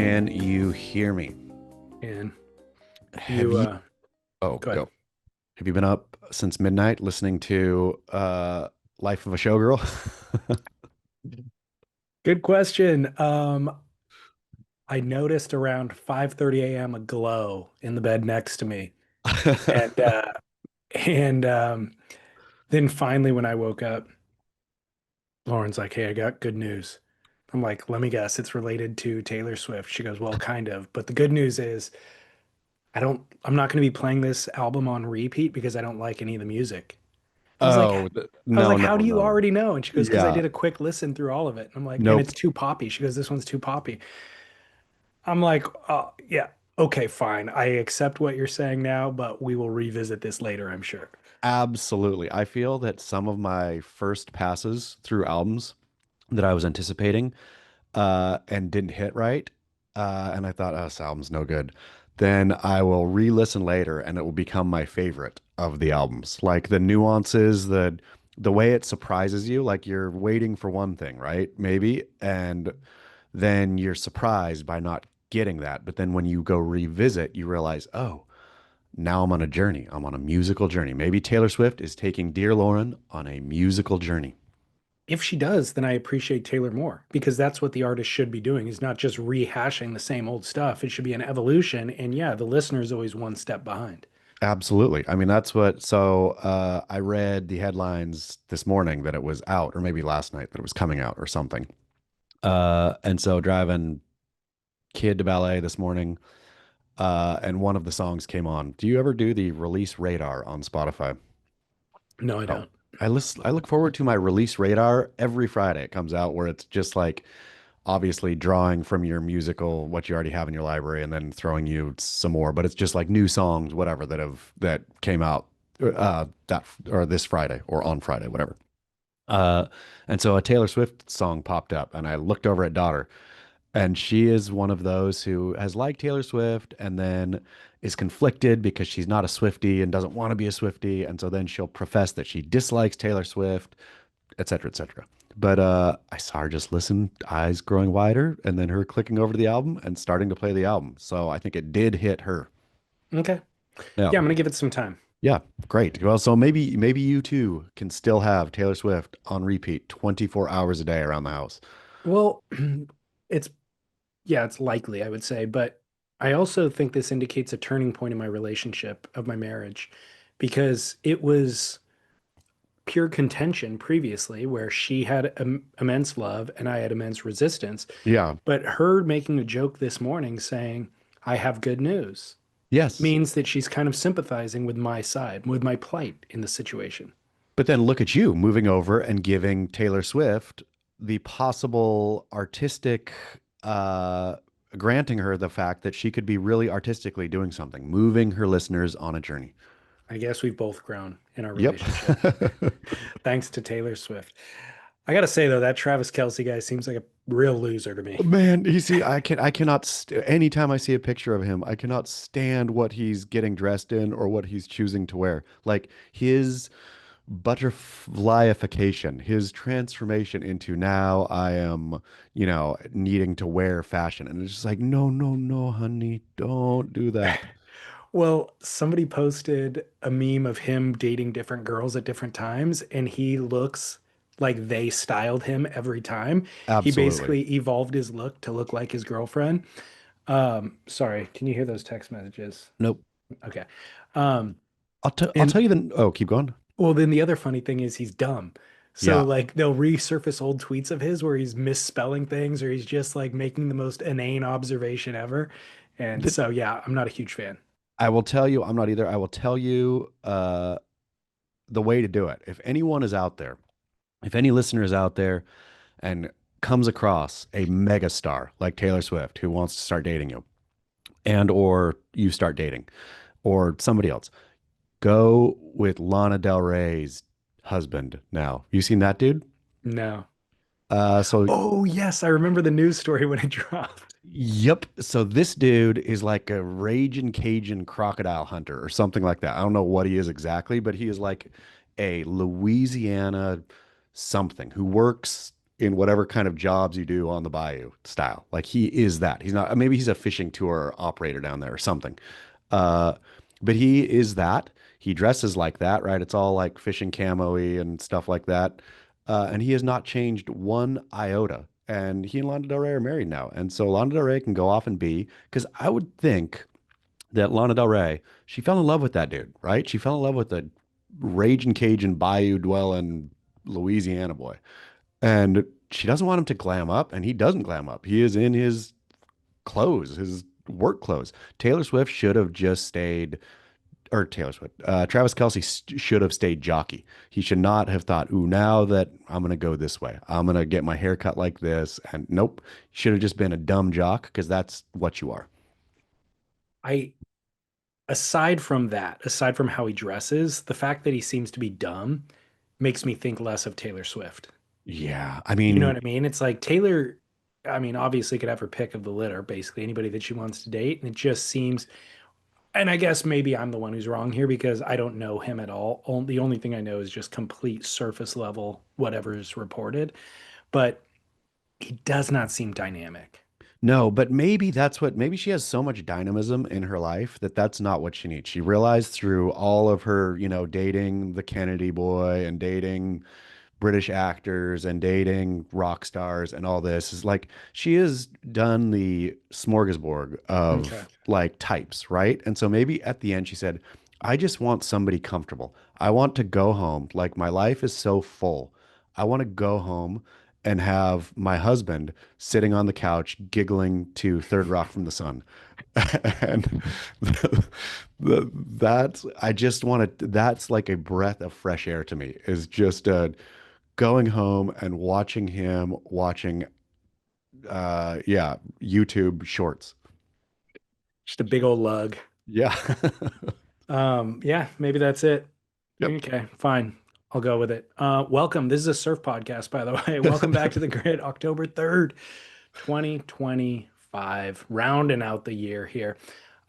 Can you hear me? And Have you you? Oh, go ahead. go. Have you been up since midnight listening to Life of a Showgirl? Good question. I noticed around 5:30 a.m. a glow in the bed next to me. And then finally when I woke up, Lauren's like, "Hey, I got good news." I'm like, "Let me guess, it's related to Taylor Swift." She goes, "Well, kind of, but the good news is I'm not going to be playing this album on repeat because I don't like any of the music." I was like, Oh, I was no, like, how no, do you no. already know? And she goes, because I Yeah. did a quick listen through all of it. I'm like, and Nope. it's too poppy. She goes, this one's too poppy. I'm like, yeah, okay, fine. I accept what you're saying now, but we will revisit this later, I'm sure. Absolutely. I feel that some of my first passes through albums that I was anticipating and didn't hit right. And I thought, oh, this album's no good. Then I will re-listen later and it will become my favorite of the albums. Like the nuances, the way it surprises you, like you're waiting for one thing, right? Maybe. And then you're surprised by not getting that. But then when you go revisit, you realize, oh, now I'm on a journey. I'm on a musical journey. Maybe Taylor Swift is taking Dear Lauren on a musical journey. If she does, then I appreciate Taylor more because that's what the artist should be doing is not just rehashing the same old stuff. It should be an evolution. And yeah, the listener is always one step behind. Absolutely. I mean, that's what, so I read the headlines this morning that it was out, or maybe last night that it was coming out or something. And so driving kid to ballet this morning, and one of the songs came on. Do you ever do the release radar on Spotify? No, I Oh, don't. I look forward to my release radar every Friday. It comes out where it's just like obviously drawing from your musical, what you already have in your library, and then throwing you some more. But it's just like new songs, whatever that came out that or this Friday or on Friday, whatever. Uh, and so a Taylor Swift song popped up, and I looked over at Daughter, and she is one of those who has liked Taylor Swift and then is conflicted because she's not a Swiftie and doesn't want to be a Swiftie. And so then she'll profess that she dislikes Taylor Swift, et cetera, et cetera. But I saw her just listen, eyes growing wider, and then her clicking over to the album and starting to play the album. So I think it did hit her. Okay. Yeah. Yeah, I'm gonna give it some time. Yeah. Great. Well, so maybe you too can still have Taylor Swift on repeat 24 hours a day around the house. Well, it's yeah, it's likely, I would say, but I also think this indicates a turning point in my relationship of my marriage because it was pure contention previously where she had immense love and I had immense resistance. Yeah. But her making a joke this morning saying, I have good news, Yes. means that she's kind of sympathizing with my side, with my plight in the situation. But then look at you moving over and giving Taylor Swift the possible artistic, uh, granting her the fact that she could be really artistically doing something, moving her listeners on a journey. I guess we've both grown in our Yep. relationship thanks to Taylor Swift. I gotta say though, that Travis Kelce guy seems like a real loser to me. Man, you see, I cannot, anytime I see a picture of him, I cannot stand what he's getting dressed in or what he's choosing to wear. Like his butterflyification, his transformation into now I am, needing to wear fashion. And it's just like, no, no, no, honey, don't do that. Well, somebody posted a meme of him dating different girls at different times, and he looks like they styled him every time. He Absolutely. basically evolved his look to look like his girlfriend. Sorry, can you hear those text messages? Nope. Okay. Um, I'll and tell you then. Oh, keep going. well, then the other funny thing is he's dumb. So Yeah. like they'll resurface old tweets of his where he's misspelling things or he's just like making the most inane observation ever. And Th- so yeah, I'm not a huge fan. I will tell you, I'm not either. I will tell you the way to do it. If anyone is out there, if any listener is out there and comes across a megastar like Taylor Swift who wants to start dating you, and or you start dating, or somebody else, go with Lana Del Rey's husband now. You seen that dude? No. So Oh, yes, I remember the news story when it dropped. yep. So this dude is like a raging Cajun crocodile hunter or something like that. I don't know what he is exactly, but he is like a Louisiana something who works. in whatever kind of jobs you do on the bayou style. Like he is that. He's not, maybe he's a fishing tour operator down there or something. Uh, but he is that. He dresses like that, right? It's all like fishing camo-y and stuff like that. And he has not changed one iota. And he and Lana Del Rey are married now. And so Lana Del Rey can go off and be, because I would think that Lana Del Rey, she fell in love with that dude, right? She fell in love with the raging Cajun bayou dwelling Louisiana boy. And she doesn't want him to glam up, and he doesn't glam up. He is in his clothes, his work clothes. Taylor Swift should have just stayed, or Taylor Swift, Travis Kelce should have stayed jockey. He should not have thought, ooh, now that I'm going to go this way, I'm going to get my hair cut like this. And nope, should have just been a dumb jock because that's what you are. I aside from that, aside from how he dresses, the fact that he seems to be dumb makes me think less of Taylor Swift. Yeah. I You know mean, what I mean? It's like Taylor, I mean, obviously could have her pick of the litter, basically anybody that she wants to date. And it just seems, and I guess maybe I'm the one who's wrong here because I don't know him at all. The only thing I know is just complete surface level, whatever is reported. But he does not seem dynamic. no, but maybe that's what, maybe she has so much dynamism in her life that that's not what she needs. She realized through all of her, dating the Kennedy boy and dating British actors and dating rock stars and all this is like she has done the smorgasbord Okay. of like types, right? And so maybe at the end she said, I just want somebody comfortable. I want to go home. Like my life is so full. I want to go home and have my husband sitting on the couch giggling to Third Rock from the Sun. And that's I just want to that's like a breath of fresh air to me is just going home and watching him watching yeah, YouTube shorts. Just a big old lug. Yeah. Yeah, maybe that's it. Yep. Okay, fine. I'll go with it. Welcome. This is a surf podcast, by the way. Welcome back to the grid, October 3rd, 2025, rounding out the year here.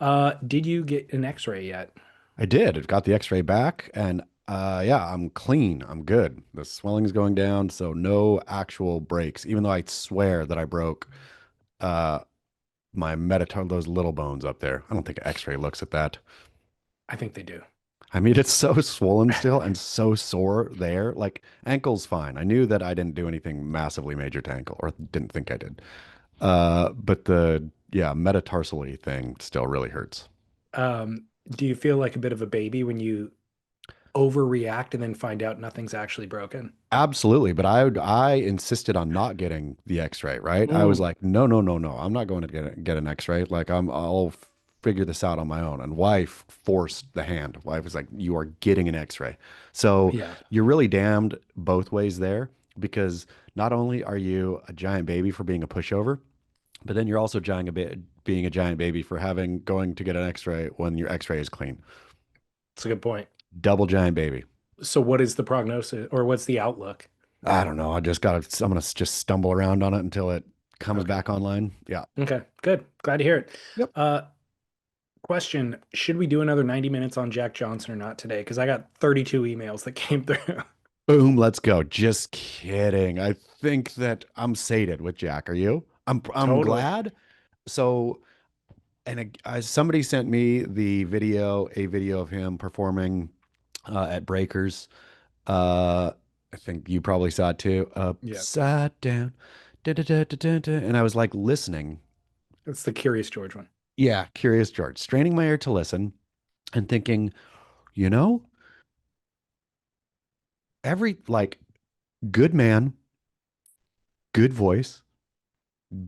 Did you get an x-ray yet? I did. It got the x-ray back and yeah, I'm clean. I'm good. The swelling is going down, so no actual breaks, even though I swear that I broke uh my metatar those little bones up there. I don't think an x-ray looks at that. I think they do. I mean, it's so swollen still and so sore there. Like ankle's fine. I knew that I didn't do anything massively major to ankle, or didn't think I did. But the yeah, metatarsally thing still really hurts. Do you feel like a bit of a baby when you overreact and then find out nothing's actually broken? Absolutely, but I insisted on not getting the X-ray, right? I was Mm, like, no, no, no, no. I'm not going to get an X-ray. Like I'll figure this out on my own. And wife forced the hand. Wife was like, you are getting an X-ray. So yeah. you're really damned both ways there because not only are you a giant baby for being a pushover, but then you're also being a giant baby for having going to get an X-ray when your X-ray is clean. That's a good point. Double giant baby. So what is the prognosis or what's the outlook? I don't know. I'm gonna just stumble around on it until it comes Okay. back online. Yeah. Okay. Good. Glad to hear it. Yep. Uh, Question, should we do another 90 minutes on Jack Johnson or not today? Because I got 32 emails that came through. Boom. Let's go. Just kidding. I think that I'm sated with Jack. Are you? I'm Totally. glad. So, and somebody sent me a video of him performing at Breakers. Uh, I think you probably saw it too. Yeah. Upside down. Da, da, da, da, da, da. And I was like listening. That's the Curious George one. Yeah, Curious George, straining my ear to listen and thinking, you know, every like good man, good voice,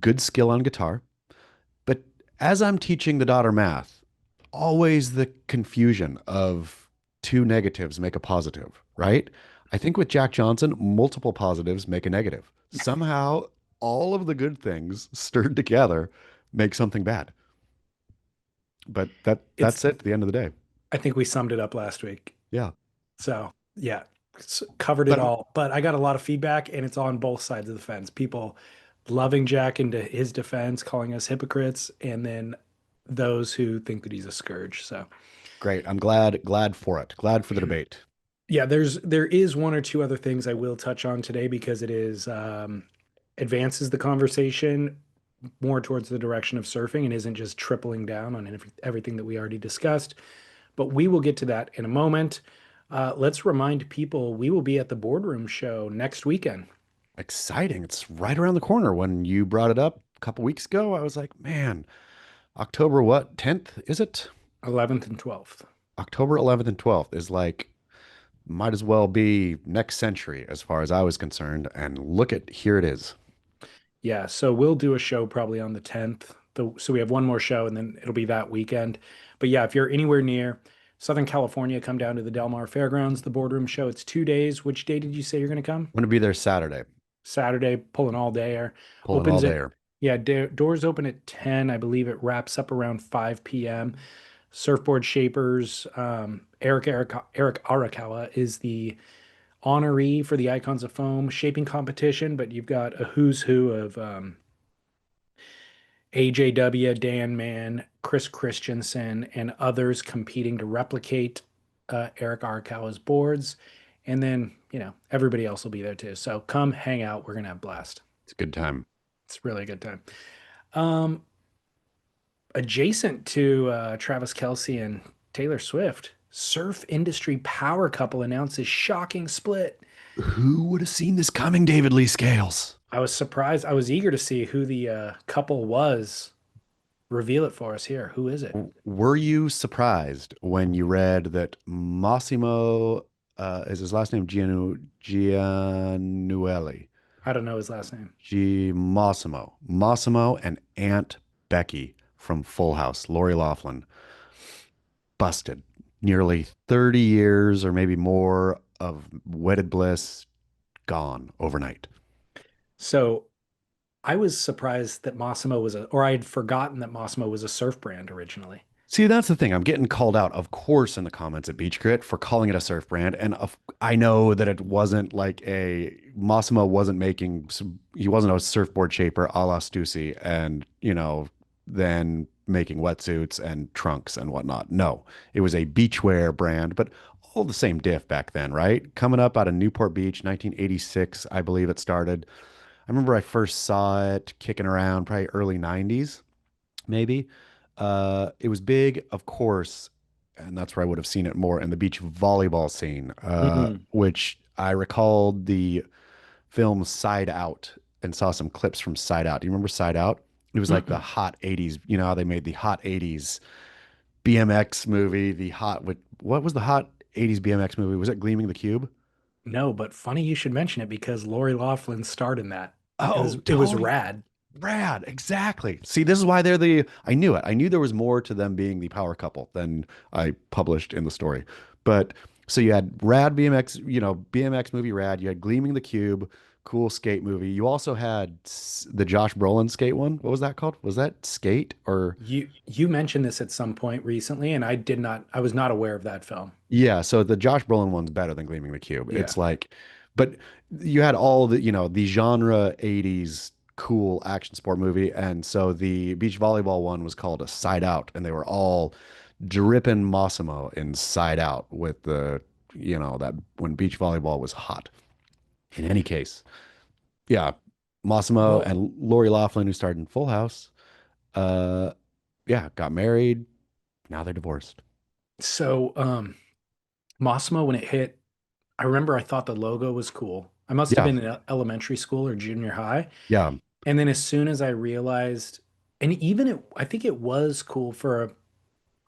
good skill on guitar. But as I'm teaching the daughter math, always the confusion of two negatives make a positive, right? I think with Jack Johnson, multiple positives make a negative. Somehow, all of the good things stirred together make something bad. But It's, that's it at the end of the day. I think we summed it up last week. Yeah. So, yeah, covered it But all. But I got a lot of feedback, and it's on both sides of the fence. People loving Jack into his defense, calling us hypocrites, and then those who think that he's a scourge. So, great. I'm glad for it. Glad for the debate. Yeah, there is one or two other things I will touch on today because it is advances the conversation more towards the direction of surfing and isn't just tripling down on everything that we already discussed. But we will get to that in a moment. Let's remind people we will be at the Boardroom show next weekend, Exciting. It's right around the corner. When you brought it up a couple weeks ago, I was like, man, October what? 10th, is it? 11th and 12th. October 11th and 12th is like might as well be next century as far as I was concerned. And look at here it is. Yeah, so we'll do a show probably on the 10th. So we have one more show and then it'll be that weekend. But yeah, if you're anywhere near Southern California, come down to the Del Mar Fairgrounds, the Boardroom show. It's 2 days. Which day did you say you're going to come? I'm going to be there Saturday, Saturday, pulling all day or pulling all opens day. it. Yeah, doors open at 10. I believe it wraps up around 5 p.m. Surfboard Shapers, Eric Arakawa is the honoree for the Icons of Foam shaping competition, but you've got a who's who of AJW, Dan Mann, Chris Christensen, and others competing to replicate Eric Arakawa's boards. And then, everybody else will be there too. So come hang out. We're going to have a blast. It's a good time. It's really a good time. Um, Adjacent to Travis Kelce and Taylor Swift, surf industry power couple announces shocking split. Who would have seen this coming, David Lee Scales? I was surprised. I was eager to see who the couple was. Reveal it for us here. Who is it? Were you surprised when you read that Massimo, is his last name Giannuelli? I don't know his last name. Massimo and Aunt Becky from Full House, Lori Loughlin, busted. Nearly 30 years or maybe more of wedded bliss gone overnight. So I was surprised that Massimo was or I had forgotten that Massimo was a surf brand originally. See, that's the thing. I'm getting called out, of course, in the comments at Beach Grit for calling it a surf brand. And I know that it wasn't like Massimo wasn't he wasn't a surfboard shaper a la Stussy and, then making wetsuits and trunks and whatnot. No, it was a beachwear brand, but all the same diff back then, right? Coming up out of Newport Beach, 1986, I believe it started. I remember I first saw it kicking around probably early 90s, maybe. It was big, of course, and that's where I would have seen it more in the beach volleyball scene, Hmm. which I recalled the film Side Out and saw some clips from Side Out. Do you remember Side Out? It was like the Mm-mm. hot 80s. You know how they made the hot 80s BMX movie, what was the hot 80s BMX movie? Was it Gleaming the Cube? No, but funny you should mention it because Lori Loughlin starred in that. Oh, It was totally. rad. Rad, exactly. See, this is why I knew it. I knew there was more to them being the power couple than I published in the story. But so you had Rad BMX, BMX movie Rad. You had Gleaming the Cube, cool skate movie. You also had the Josh Brolin skate one. What was that called? Was that Skate or You mentioned this at some point recently, and I was not aware of that film. yeah, so the Josh Brolin one's better than Gleaming the Cube. Yeah. It's like, but you had all the genre 80s cool action sport movie. And so the beach volleyball one was called a Side Out, and they were all dripping Massimo inside out with that when beach volleyball was hot. In any case, yeah, Massimo Well, and Lori Loughlin, who starred in Full House, uh, yeah, got married. Now they're divorced. so Massimo when it hit, I remember I thought the logo was cool. I must have Yeah, been in elementary school or junior high. yeah. And then as soon as I realized, and I think it was cool for a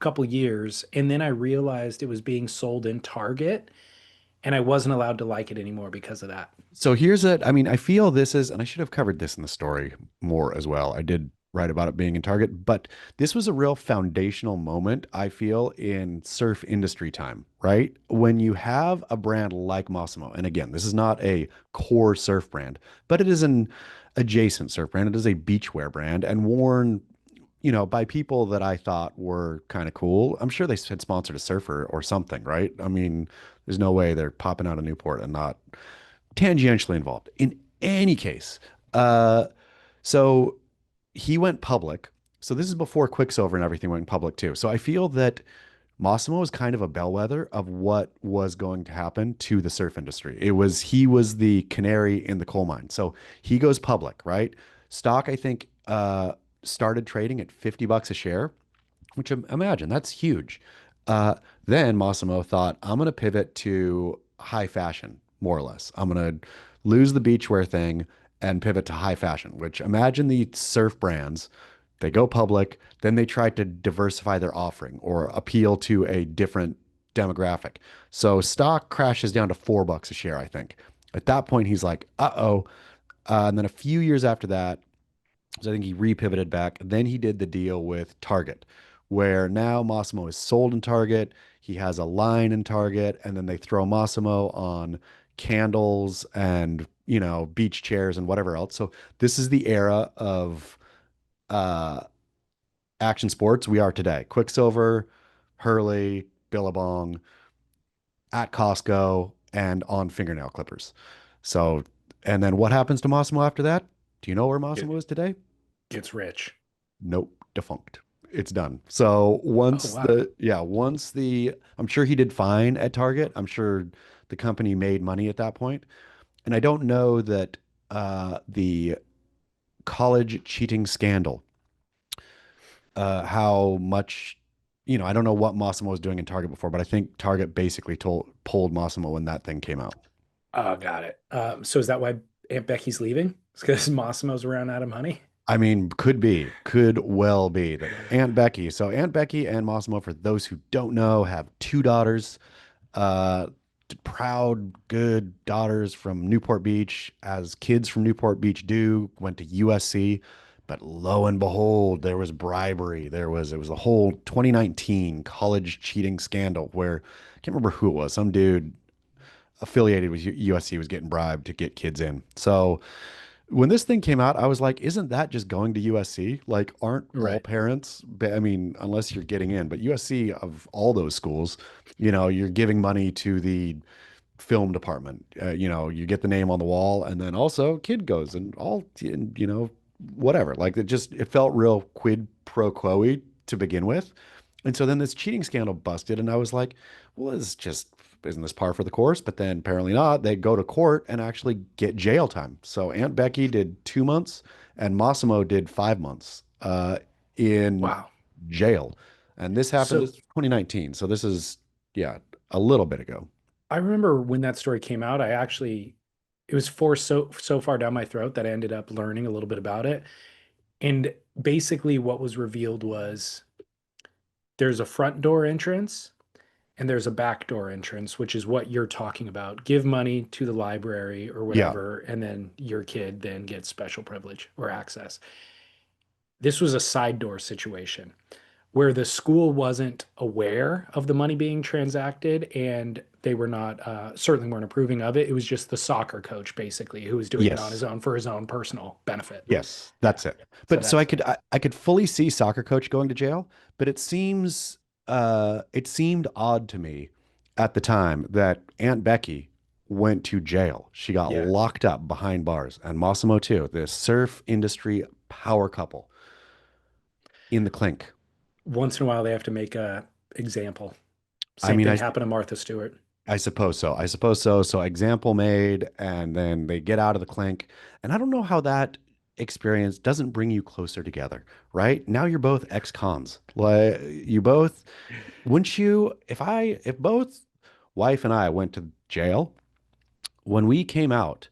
couple years, and then I realized it was being sold in Target, and I wasn't allowed to like it anymore because of that. So here's it. I mean, I feel this is, and I should have covered this in the story more as well. I did write about it being in Target, but this was a real foundational moment, I feel, in surf industry time, right? When you have a brand like Massimo, and again, this is not a core surf brand, but it is an adjacent surf brand. It is a beachwear brand and worn, by people that I thought were kind of cool. I'm sure they had sponsored a surfer or something, right? I mean, there's no way they're popping out of Newport and not tangentially involved. In any case, uh, so he went public. So this is before Quicksilver and everything went public too. So I feel that Massimo was kind of a bellwether of what was going to happen to the surf industry. He was the canary in the coal mine. So he goes public, right? Stock, I think, started trading at $50 a share, which imagine that's huge. Uh, then Massimo thought, I'm going to pivot to high fashion, more or less. I'm going to lose the beachwear thing and pivot to high fashion, which imagine the surf brands. They go public, then they try to diversify their offering or appeal to a different demographic. So stock crashes down to $4 a share, I think. At that point, he's like, uh-oh. And then a few years after that, so I think he repivoted back. Then he did the deal with Target, where now Massimo is sold in Target. He has a line in Target, and then they throw Massimo on candles and, beach chairs and whatever else. So this is the era of uh action sports we are today. Quicksilver, Hurley, Billabong, at Costco, and on fingernail clippers. So, and then what happens to Massimo after that? Do you know where It Massimo is today? gets rich. Nope, defunct. It's done. So Oh wow. I'm sure he did fine at Target. I'm sure the company made money at that point. And I don't know that the college cheating scandal, how much, I don't know what Massimo was doing in Target before, but I think Target basically pulled Massimo when that thing came out. Oh, got it. So is that why Aunt Becky's leaving? It's because Massimo's around out of money. I mean, could well be that Aunt Becky and Massimo, for those who don't know, have two daughters, uh, proud, good daughters from Newport Beach, as kids from Newport Beach do, went to USC. But lo and behold, there was bribery. It was a whole 2019 college cheating scandal where I can't remember who it was. Some dude affiliated with USC was getting bribed to get kids in. So when this thing came out, I was like, isn't that just going to USC? Like, aren't all Right. parents, I mean, unless you're getting in, but USC of all those schools, you're giving money to the film department. You get the name on the wall, and then also kid goes and all, whatever. Like it felt real quid pro quo to begin with. And so then this cheating scandal busted, and I was like, well, isn't this par for the course? But then apparently not. They go to court and actually get jail time. So Aunt Becky did 2 months, and Massimo did 5 months in Wow. jail. And this happened in So 2019. So this is, yeah, a little bit ago. I remember when that story came out, it was forced so far down my throat that I ended up learning a little bit about it. And basically what was revealed was there's a front door entrance and there's a back door entrance, which is what you're talking about. Give money to the library or Yeah. whatever, and then your kid then gets special privilege or access. This was a side door situation where the school wasn't aware of the money being transacted and they were not certainly weren't approving of it. It was just the soccer coach basically who was doing it on his Yes. own for his own personal benefit. Yes, Yeah. that's it. So But so that's I could fully see soccer coach going to jail, but it seemed odd to me at the time that Aunt Becky went to jail. She got yeah. locked up behind bars, and Massimo too, the surf industry power couple in the clink. Once in a while they have to make a example. I Same mean, thing happened to Martha Stewart. I suppose so. I suppose so. So example made, and then they get out of the clink. And I don't know how that experience doesn't bring you closer together, right? Now you're both ex-cons. Like you both, wouldn't you, if both wife and I went to jail, when we came out,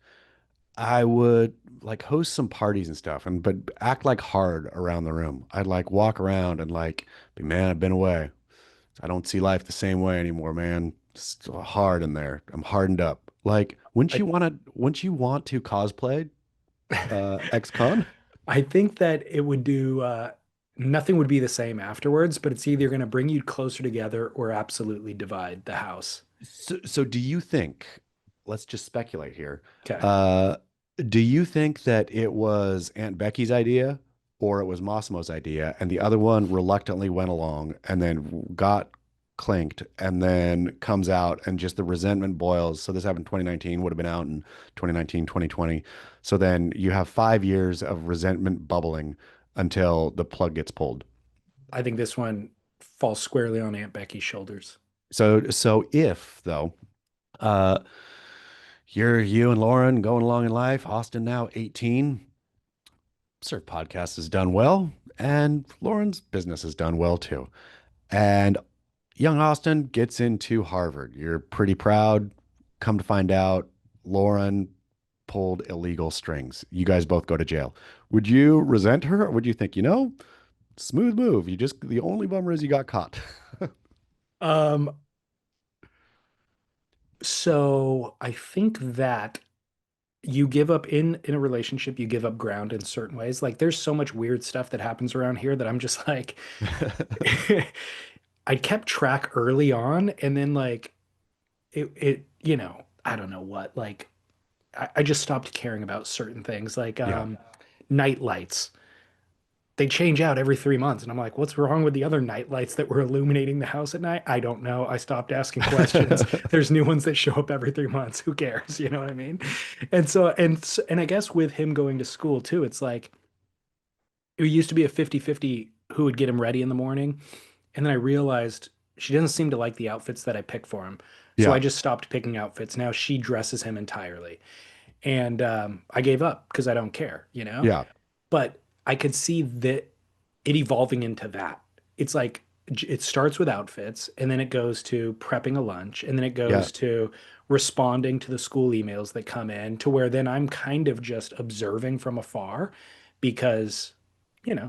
I would like host some parties and stuff and but act like hard around the room. I'd like walk around and like be, man, I've been away. I don't see life the same way anymore, man. It's hard in there. I'm hardened up. Like, I wouldn't you want to cosplay ex-con? I think that it would do nothing would be the same afterwards, but it's either going to bring you closer together or absolutely divide the house. So do you think, let's just speculate here. Okay. Uh, do you think that it was Aunt Becky's idea or it was Massimo's idea and the other one reluctantly went along and then got clanked and then comes out and just the resentment boils. So this happened in 2019, would have been out in 2019, 2020. So then you have 5 years of resentment bubbling until the plug gets pulled. I think this one falls squarely on Aunt Becky's shoulders. So if though, uh, you and Lauren going along in life, Austin now 18, Surf Podcast has done well, and Lauren's business has done well too. And young Austin gets into Harvard. You're pretty proud. Come to find out, Lauren pulled illegal strings. You guys both go to jail. Would you resent her, or would you think, smooth move? The only bummer is you got caught. Um, so I think that you give up in a relationship, you give up ground in certain ways. Like there's so much weird stuff that happens around here that I'm just like I kept track early on and then like I don't know what, like I just stopped caring about certain things like Yeah. night lights. They change out every 3 months. And I'm like, what's wrong with the other night lights that were illuminating the house at night? I don't know. I stopped asking questions. There's new ones that show up every 3 months. Who cares? You know what I mean? And I guess with him going to school too, it's like it used to be a 50-50 who would get him ready in the morning. And then I realized she doesn't seem to like the outfits that I pick for him. So I Yeah. just stopped picking outfits. Now she dresses him entirely. And I gave up because I don't care, you know? Yeah. But I could see that it evolving into that. It's like it starts with outfits and then it goes to prepping a lunch and then it Yeah. goes to responding to the school emails that come in to where then I'm kind of just observing from afar because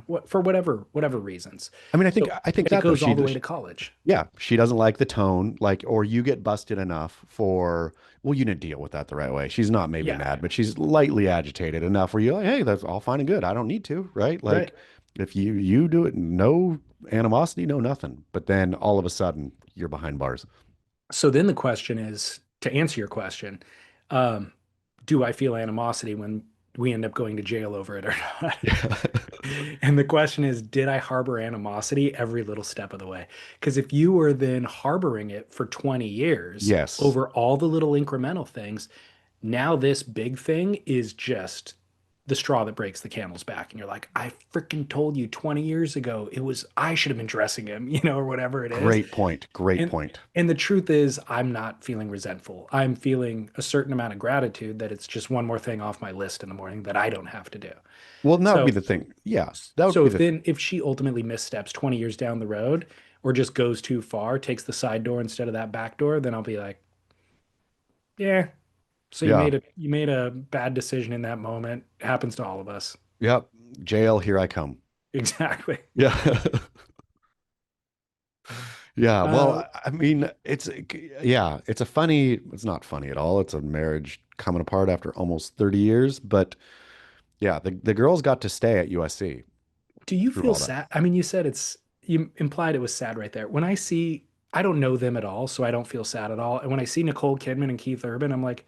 what for whatever reasons. I mean, So I think and it that though, goes all the way to college. yeah, she doesn't like the tone, like, or you get busted enough for, well, you didn't deal with that the right way. She's not maybe Yeah, mad, but she's lightly agitated enough where you're like, hey, that's all fine and good. I don't need to, right? right. Like, if you do it, no animosity, no nothing. But then all of a sudden, you're behind bars. So then the question is, to answer your question, um, do I feel animosity when we end up going to jail over it or not? Yeah. And the question is, did I harbor animosity every little step of the way? Because if you were then harboring it for 20 years Yes. over all the little incremental things, now this big thing is just the straw that breaks the camel's back. And you're like, I freaking told you 20 years ago it was I should have been dressing him, or whatever it is. Great point. Great And point. and the truth is, I'm not feeling resentful. I'm feeling a certain amount of gratitude that it's just one more thing off my list in the morning that I don't have to do. Well, that would be So, the thing. Yeah, that would so be if the thing. then if she ultimately missteps 20 years down the road or just goes too far, takes the side door instead of that back door, then I'll be like, yeah. So you Yeah. made a bad decision in that moment. It happens to all of us. Yep. Jail, here I come. Exactly. Yeah. Yeah, well, Uh, I mean, it's not funny at all. It's a marriage coming apart after almost 30 years, but yeah, the girls got to stay at USC do you through feel all that. sad? I mean, you implied it was sad right there. I don't know them at all, so I don't feel sad at all. And when I see Nicole Kidman and Keith Urban, I'm like,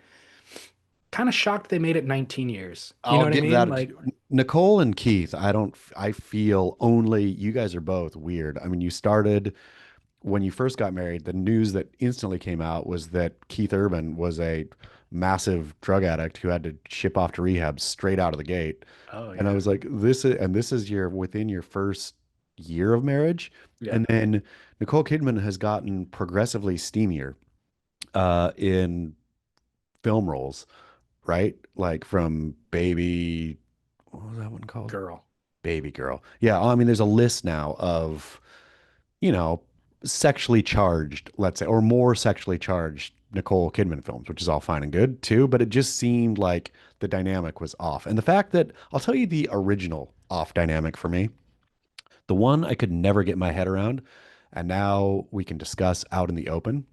kind of shocked they made it 19 years. You know I'll what I give mean? that Like, Nicole and Keith, I feel only you guys are both weird. I mean, you started when you first got married, the news that instantly came out was that Keith Urban was a massive drug addict who had to ship off to rehab straight out of the gate. oh And I yeah, was like, this is your within your first year of marriage. yeah, And then Nicole Kidman has gotten progressively steamier in film roles, right? Like from Baby, what was that one called? girl. Baby Girl. Yeah, I mean, there's a list now of you know, sexually charged, let's say, or more sexually charged Nicole Kidman films, which is all fine and good too, but it just seemed like the dynamic was off. And the fact that I'll tell you the original off dynamic for me, the one I could never get my head around, and now we can discuss out in the open,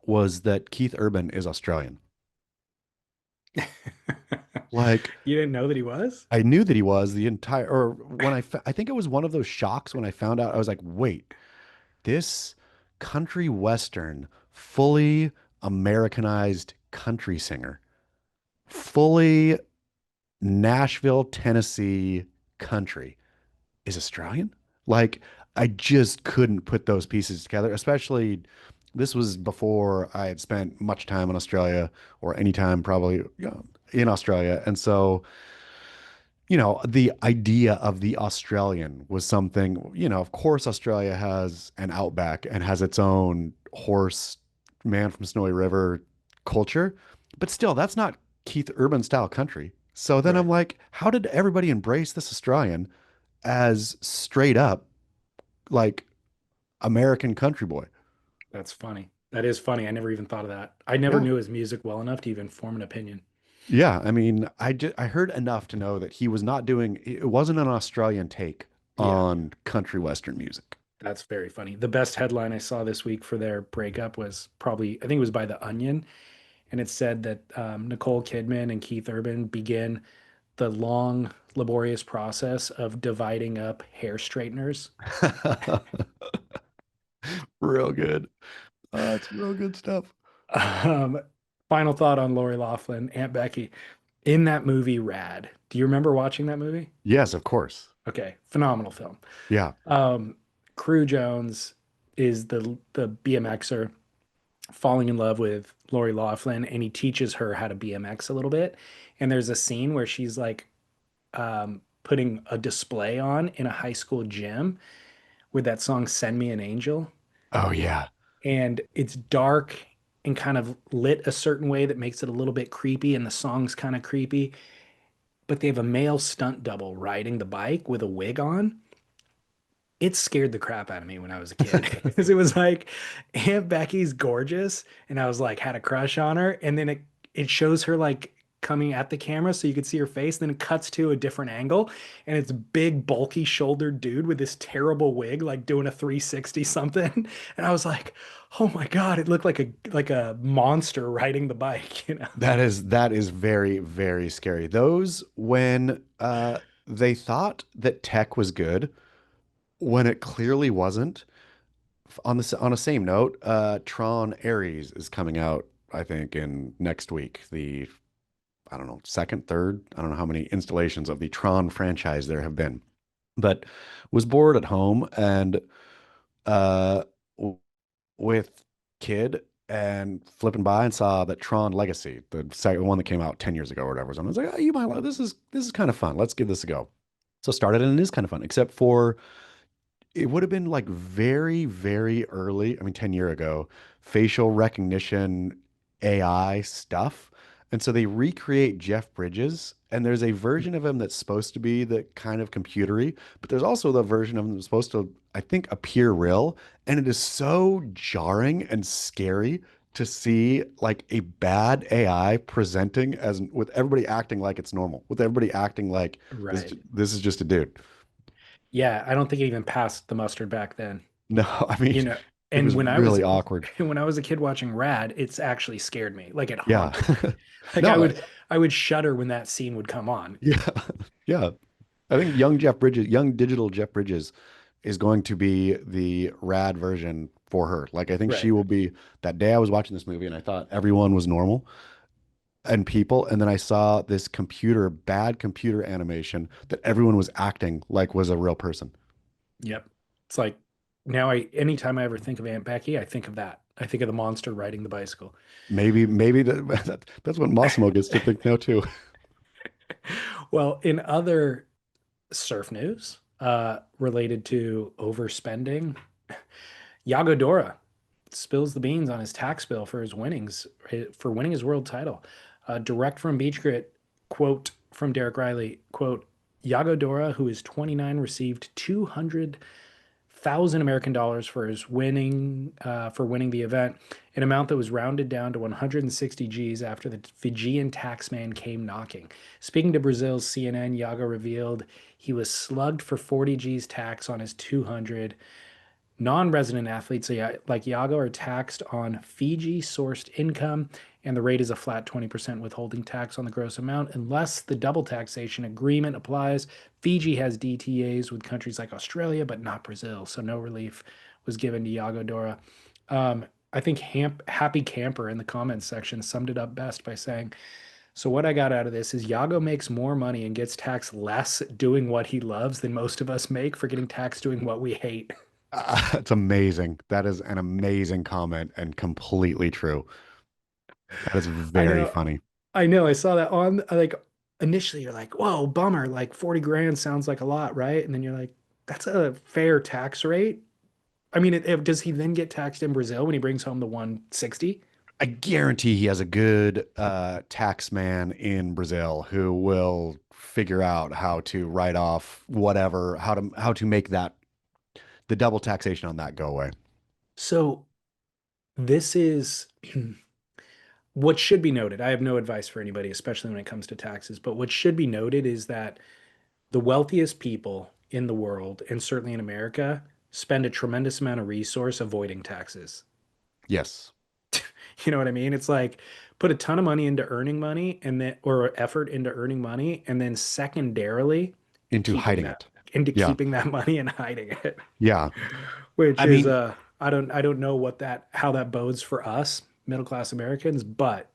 was that Keith Urban is Australian. Like, You didn't know that he was? I knew that he was the entire, or when I think it was one of those shocks when I found out, I was like, wait, this country western, fully Americanized country singer, fully Nashville, Tennessee country is Australian? Like, I just couldn't put those pieces together, especially this was before I had spent much time in Australia or any time probably in Australia. And so the idea of the Australian was something, of course, Australia has an outback and has its own horse, man from Snowy River culture, but still, that's not Keith Urban style country. So then I'm Right. like, how did everybody embrace this Australian as straight up like American country boy? That's funny. That is funny. I never even thought of that. I never Yeah. knew his music well enough to even form an opinion. Yeah, I mean, I heard enough to know that he was not doing it wasn't an Australian take Yeah, on country western music. that's very funny. The best headline I saw this week for their breakup was probably, I think it was by The Onion, and it said that Nicole Kidman and Keith Urban begin the long, laborious process of dividing up hair straighteners. Real good. It's real good stuff. Um, Final thought on Lori Loughlin, Aunt Becky. In that movie, Rad. Do you remember watching that movie? Yes, of course. Okay, phenomenal film. Yeah. Um, Crew Jones is the BMXer falling in love with Lori Loughlin, and he teaches her how to BMX a little bit. And there's a scene where she's like putting a display on in a high school gym with that song "Send Me an Angel," Oh yeah. and it's dark and kind of lit a certain way that makes it a little bit creepy, and the song's kind of creepy. But they have a male stunt double riding the bike with a wig on. It scared the crap out of me when I was a kid because it was like Aunt Becky's gorgeous, and I was like had a crush on her, and then it shows her like coming at the camera so you could see her face, then it cuts to a different angle, and it's big bulky shouldered dude with this terrible wig like doing a 360 something, and I was like, oh my God, it looked like a monster riding the bike, you know. That is very, very scary. Those when they thought that tech was good when it clearly wasn't. On a same note, Tron Ares is coming out, I think, in next week. The I don't know, second, third, I don't know how many installations of the Tron franchise there have been. But was bored at home and uh w- with kid and flipping by and saw that Tron Legacy, the second one that came out 10 years ago or whatever. So I was like, oh, you might like this is kind of fun. Let's give this a go. So started and it is kind of fun, except for it would have been like very, very early, I mean, 10 year ago, facial recognition AI stuff. And so they recreate Jeff Bridges, and there's a version of him that's supposed to be the kind of computery, but there's also the version of him that's supposed to, I think, appear real. And it is so jarring and scary to see like a bad AI presenting as with everybody acting like it's normal, with everybody acting like Right. this is just a dude. Yeah, I don't think it even passed the mustard back then. No, I mean, You know, it and was really awkward. when I was a kid watching Rad, it's actually scared me. Like it Yeah. haunted me. Like No, I would shudder when that scene would come on. yeah. Yeah. I think young Jeff Bridges, young digital Jeff Bridges is going to be the rad version for her. Like I think she Right. will be that day I was watching this movie and I thought everyone was normal and people, and then I saw this bad computer animation that everyone was acting like was a real person. Yep. It's like now anytime I ever think of Aunt Becky, I think of that. I think of the monster riding the bicycle. Maybe that's what Massimo gets to think now too. Well, in other surf news, related to overspending, Yago Dora spills the beans on his tax bill for his winnings for winning his world title. Direct from Beach Grit, quote from Derek Riley, quote, Yago Dora, who is 29, received 200,000 American dollars for winning the event, an amount that was rounded down to 160 G's after the Fijian taxman came knocking. Speaking to Brazil's CNN, Yago revealed he was slugged for 40 G's tax on his 200. Non-resident athletes like Yago are taxed on Fiji-sourced income, and the rate is a flat 20% withholding tax on the gross amount unless the double taxation agreement applies. Fiji has DTAs with countries like Australia, but not Brazil, so no relief was given to Yago Dora. I think Happy Camper in the comments section summed it up best by saying, so what I got out of this is Yago makes more money and gets taxed less doing what he loves than most of us make for getting taxed doing what we hate. It's amazing. That is an amazing comment and completely true. That is I very know, funny. I know. I saw that on like initially you're like, whoa, bummer, like 40 grand sounds like a lot, right? And then you're like, that's a fair tax rate. I mean, does he then get taxed in Brazil when he brings home the 160? I guarantee he has a good tax man in Brazil who will figure out how to write off whatever, how to make that the double taxation on that go away. So this is what should be noted. I have no advice for anybody, especially when it comes to taxes, but what should be noted is that the wealthiest people in the world, and certainly in America, spend a tremendous amount of resource avoiding taxes. Yes, You know what I mean? It's like put a ton of money into earning money and then or effort into earning money and then secondarily into keeping hiding that it. into Yeah, keeping that money and hiding it. yeah. Which I is mean, I don't know what that how that bodes for us middle class Americans, but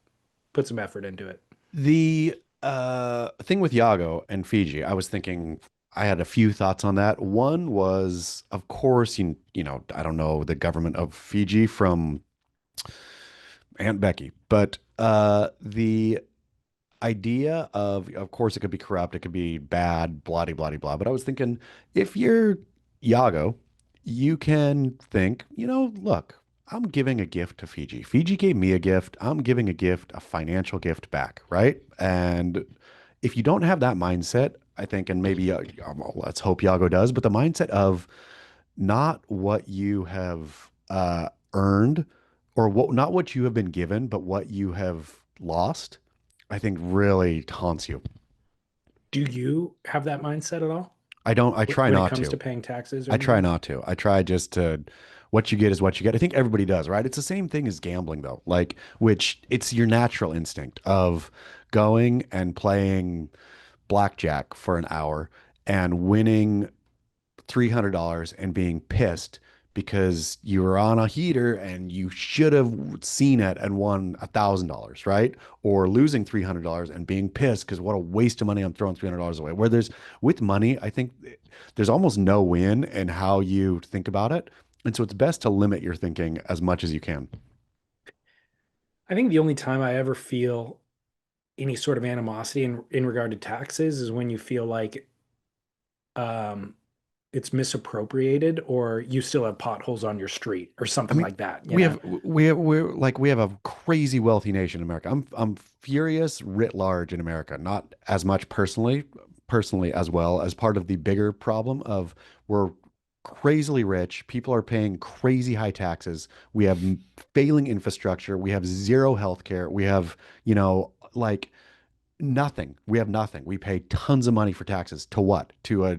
put some effort into it. the thing with Yago and Fiji, I was thinking I had a few thoughts on that. One was, of course, you know, I don't know the government of Fiji from Aunt Becky, but the idea of course it could be corrupt, it could be bad, blah blah blah. But I was thinking if you're Yago, you can think, look, I'm giving a gift to Fiji. Fiji gave me a gift. I'm giving a gift, a financial gift back, right? And if you don't have that mindset, I think, and maybe well, let's hope Yago does, but the mindset of not what you have earned or not what you have been given, but what you have lost, I think really haunts you. Do you have that mindset at all I don't, I try when it not comes to to. paying taxes or I try anything? not to. I try just to, what you get is what you get. I think everybody does, right? It's the same thing as gambling, though, like, which it's your natural instinct of going and playing blackjack for an hour and winning $300 and being pissed because you were on a heater and you should have seen it and won $1,000, right? Or losing $300 and being pissed because what a waste of money, I'm throwing $300 away. Where there's with money, I think there's almost no win in how you think about it. And so it's best to limit your thinking as much as you can. I think the only time I ever feel any sort of animosity in regard to taxes is when you feel like um it's misappropriated or you still have potholes on your street or I something mean, like that, you we know? have we're like we have a crazy wealthy nation in America. I'm furious writ large in America, not as much personally as well as part of the bigger problem of we're crazily rich. People are paying crazy high taxes. We have failing infrastructure. We have zero healthcare. We have, like nothing. We have nothing. We pay tons of money for taxes. To what? To a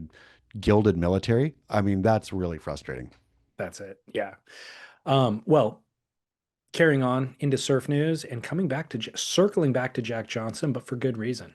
gilded military? I mean, that's really frustrating. That's it. Yeah. Well, carrying on into surf news and coming back to circling back to Jack Johnson, but for good reason.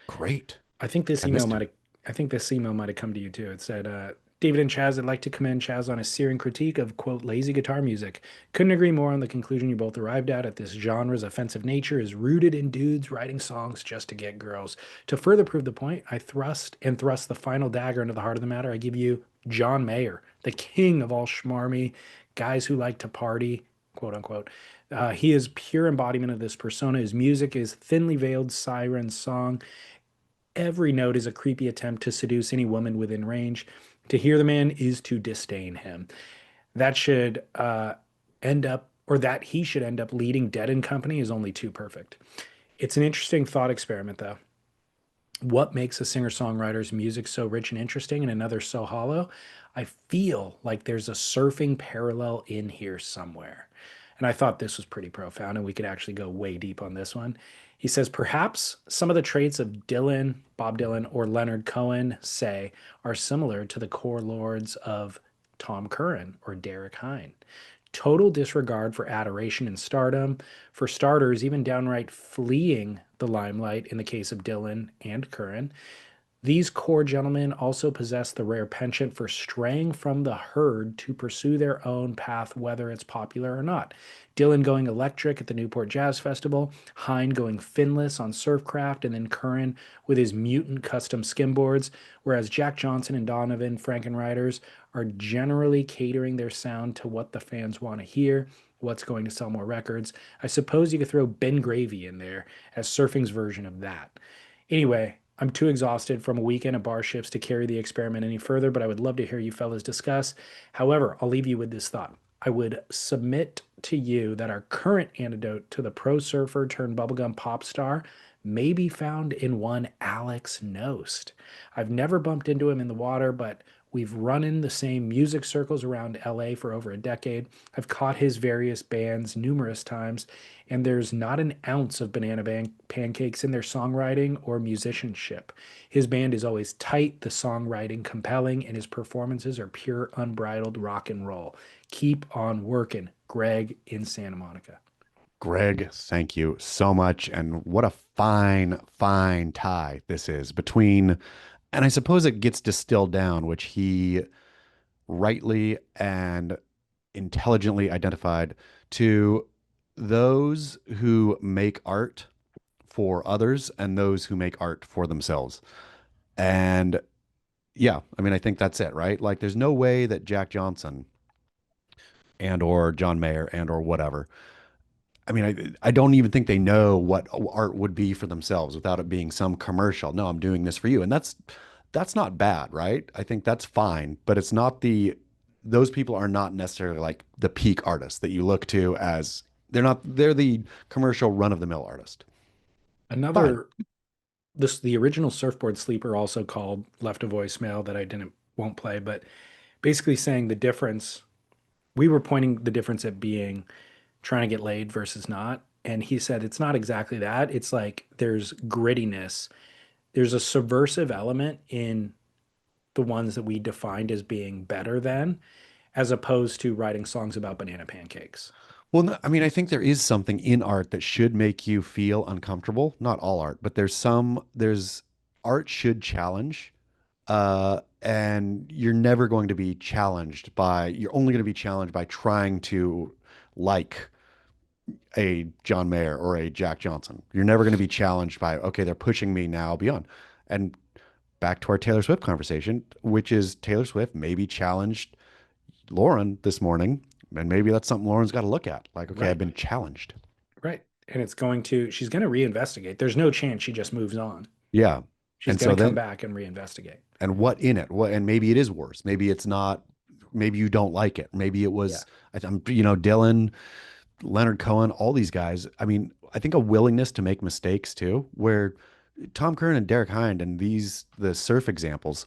Great. I think this I email missed might him. have I think this email might have come to you too. It said, David and Chaz, I'd like to commend Chaz on his searing critique of quote lazy guitar music. Couldn't agree more on the conclusion you both arrived at this genre's offensive nature is rooted in dudes writing songs just to get girls. To further prove the point, I thrust the final dagger into the heart of the matter. I give you John Mayer, the king of all schmarmy, guys who like to party, quote unquote. He is pure embodiment of this persona. His music is thinly veiled siren song. Every note is a creepy attempt to seduce any woman within range. To hear the man is to disdain him. That should end up, or that he should end up leading Dead and Company is only too perfect. It's an interesting thought experiment, though. What makes a singer songwriter's music so rich and interesting and another so hollow? I feel like there's a surfing parallel in here somewhere. And I thought this was pretty profound, and we could actually go way deep on this one. He says, perhaps some of the traits of Dylan, Bob Dylan, or Leonard Cohen, say, are similar to the core lords of Tom Curran or Derek Hine. Total disregard for adoration and stardom. For starters, even downright fleeing the limelight in the case of Dylan and Curran. These core gentlemen also possess the rare penchant for straying from the herd to pursue their own path, whether it's popular or not. Dylan going electric at the Newport Jazz Festival, Hine going finless on Surfcraft, and then Curran with his mutant custom skimboards, whereas Jack Johnson and Donovan Frankenriders are generally catering their sound to what the fans want to hear, what's going to sell more records. I suppose you could throw Ben Gravy in there as surfing's version of that. Anyway, I'm too exhausted from a weekend of bar shifts to carry the experiment any further, but I would love to hear you fellas discuss. However, I'll leave you with this thought. I would submit to you that our current antidote to the pro surfer turned bubblegum pop star may be found in one Alex Nost. I've never bumped into him in the water, but we've run in the same music circles around LA for over a decade. I've caught his various bands numerous times, and there's not an ounce of pancakes in their songwriting or musicianship. His band is always tight, the songwriting compelling, and his performances are pure, unbridled rock and roll. Keep on working, Greg in Santa Monica. Greg, thank you so much. And what a fine, fine tie this is between, and I suppose it gets distilled down, which he rightly and intelligently identified to those who make art for others and those who make art for themselves. And yeah, I mean, I think that's it, right? Like, there's no way that Jack Johnson and or John Mayer and or whatever. I mean, I don't even think they know what art would be for themselves without it being some commercial. No, I'm doing this for you. And that's not bad, right? I think that's fine, but it's not the those people are not necessarily like the peak artists that you look to as they're the commercial run of the mill artist. Fine. Another the original surfboard sleeper also called left a voicemail that I didn't won't play, but basically saying the difference, we were pointing the difference at being trying to get laid versus not. And he said it's not exactly that. It's like there's grittiness. There's a subversive element in the ones that we defined as being better than, as opposed to writing songs about banana pancakes. Well, no, I mean, I think there is something in art that should make you feel uncomfortable. Not all art, but there's art should challenge. And you're never going to be challenged by, you're only going to be challenged by trying to like a John Mayer or a Jack Johnson. You're never going to be challenged by, okay, they're pushing me now beyond. And back to our Taylor Swift conversation, which is Taylor Swift maybe challenged Lauren this morning. And maybe that's something Lauren's got to look at. Like, okay, I've Right. been challenged. Right. And she's going to reinvestigate. There's no chance she just moves on. Yeah. She's And going so to come then, back and reinvestigate. and what in it? What, and maybe it is worse. Maybe it's not, maybe you don't like it. Maybe it Yeah. was, I'm, Dylan, Leonard Cohen, all these guys. I mean, I think a willingness to make mistakes too, where Tom Curran and Derek Hind and the surf examples,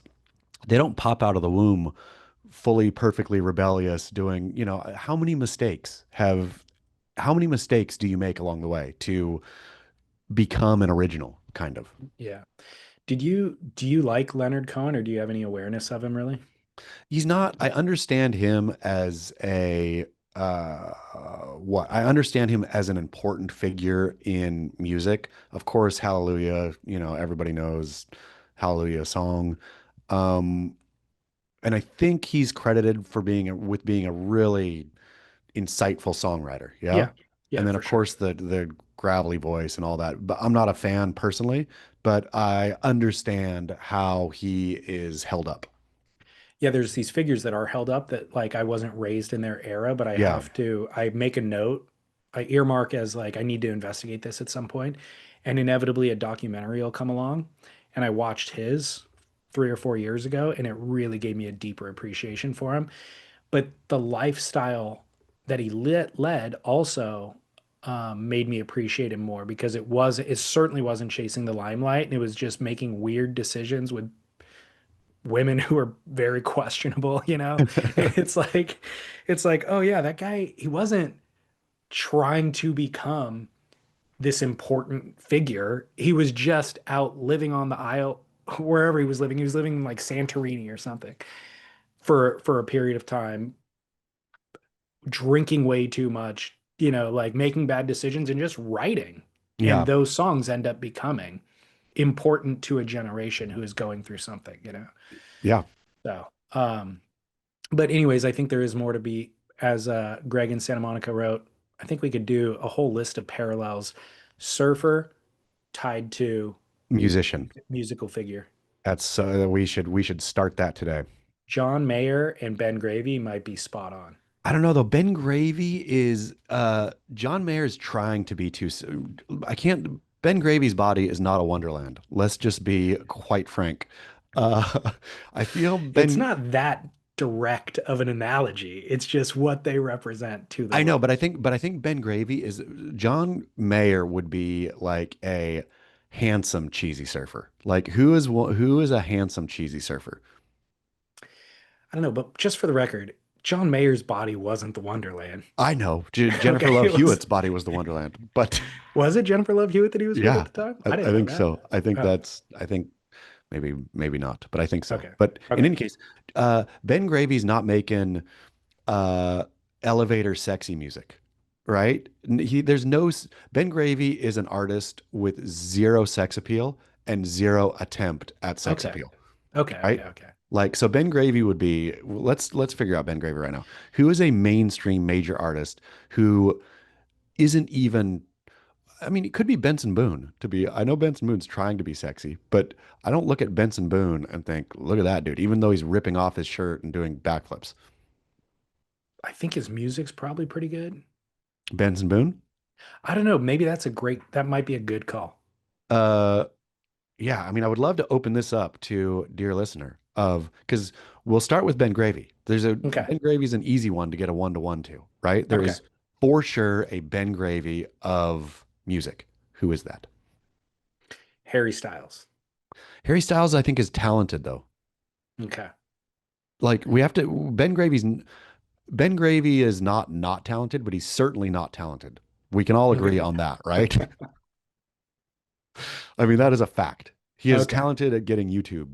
they don't pop out of the womb fully perfectly rebellious doing, how many mistakes do you make along the way to become an original kind of? Yeah. Do you like Leonard Cohen or do you have any awareness of him really? He's not, I understand him as a what I understand him as an important figure in music. Of course, Hallelujah, everybody knows Hallelujah song. Um, and I think he's credited for being a really insightful songwriter. Yeah. Yeah. And Yeah, then for of sure. course the gravelly voice and all that. But I'm not a fan personally, but I understand how he is held up. Yeah, there's these figures that are held up that like I wasn't raised in their era, but Yeah. I make a note, I earmark as like I need to investigate this at some point, and inevitably a documentary will come along, and I watched his 3 or 4 years ago, and it really gave me a deeper appreciation for him. But the lifestyle that he led also made me appreciate him more because it certainly wasn't chasing the limelight, and it was just making weird decisions with women who are very questionable, you know? It's like oh yeah, that guy, he wasn't trying to become this important figure. He was just out living on the isle wherever he was living. He was living in like Santorini or something for a period of time, drinking way too much, like making bad decisions and just writing. And Yeah. those songs end up becoming important to a generation who is going through something. Yeah. So, but anyways, I think there is more to be, as Greg in Santa Monica wrote. I think we could do a whole list of parallels. Surfer tied to Musician. musical figure. That's we should start that today. John Mayer and Ben Gravy might be spot on. I don't know though. Ben Gravy is John Mayer is trying to be too. I can't. Ben Gravy's body is not a wonderland. Let's just be quite frank. Uh, I feel It's Ben. not that direct of an analogy. It's just what they represent to the I know, world. but I think Ben Gravy is John Mayer would be like a handsome cheesy surfer. Like who is a handsome cheesy surfer? I don't know, but just for the record, John Mayer's body wasn't the Wonderland. I know Okay, Jennifer Love it was. Hewitt's body was the Wonderland, but Was it Jennifer Love Hewitt that he was with at yeah, the time? I, I I didn't know think that. so. I think Oh, that's I think maybe not, but I think so. okay. But in Okay. any case, Ben Gravy's not making uh elevator sexy music, right? There's no Ben Gravy is an artist with zero sex appeal and zero attempt at sex Okay. appeal, Okay. Okay. right? Okay. Like so Ben Gravy would be let's figure out Ben Gravy right now. Who is a mainstream major artist who isn't even I mean, it could be Benson Boone to be. I know Benson Boone's trying to be sexy, but I don't look at Benson Boone and think, look at that dude, even though he's ripping off his shirt and doing backflips. I think his music's probably pretty good. Benson Boone? I don't know. Maybe that might be a good call. Uh, yeah, I mean, I would love to open this up to dear listener of because we'll start with Ben Gravy. Okay. Ben Gravy's an easy one to get a one-to-one to, right? There Okay. is for sure a Ben Gravy of music. Who is that? Harry Styles. Harry Styles, I think, is talented though. Okay. Like we have to Ben Gravy is not talented, but he's certainly not talented. We can all agree Okay. on that, right? I mean, that is a fact. He is Okay. talented at getting YouTube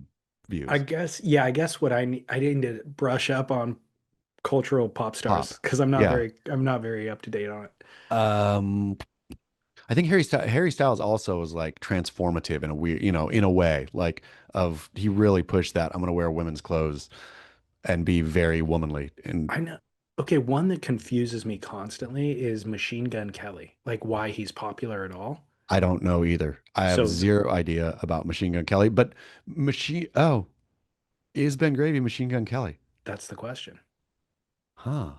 I views. guess, yeah, I guess I need to brush up on cultural pop Pop. stars because Yeah. I'm not very up to date on it. Um, I think Harry Styles also is like transformative in a weird, in a way, like of he really pushed that I'm gonna wear women's clothes and be very womanly. And I know. Okay, one that confuses me constantly is Machine Gun Kelly, like why he's popular at all. I don't know either. I have So zero idea about Machine Gun Kelly, but is Ben Gravy Machine Gun Kelly? that's the question. Huh.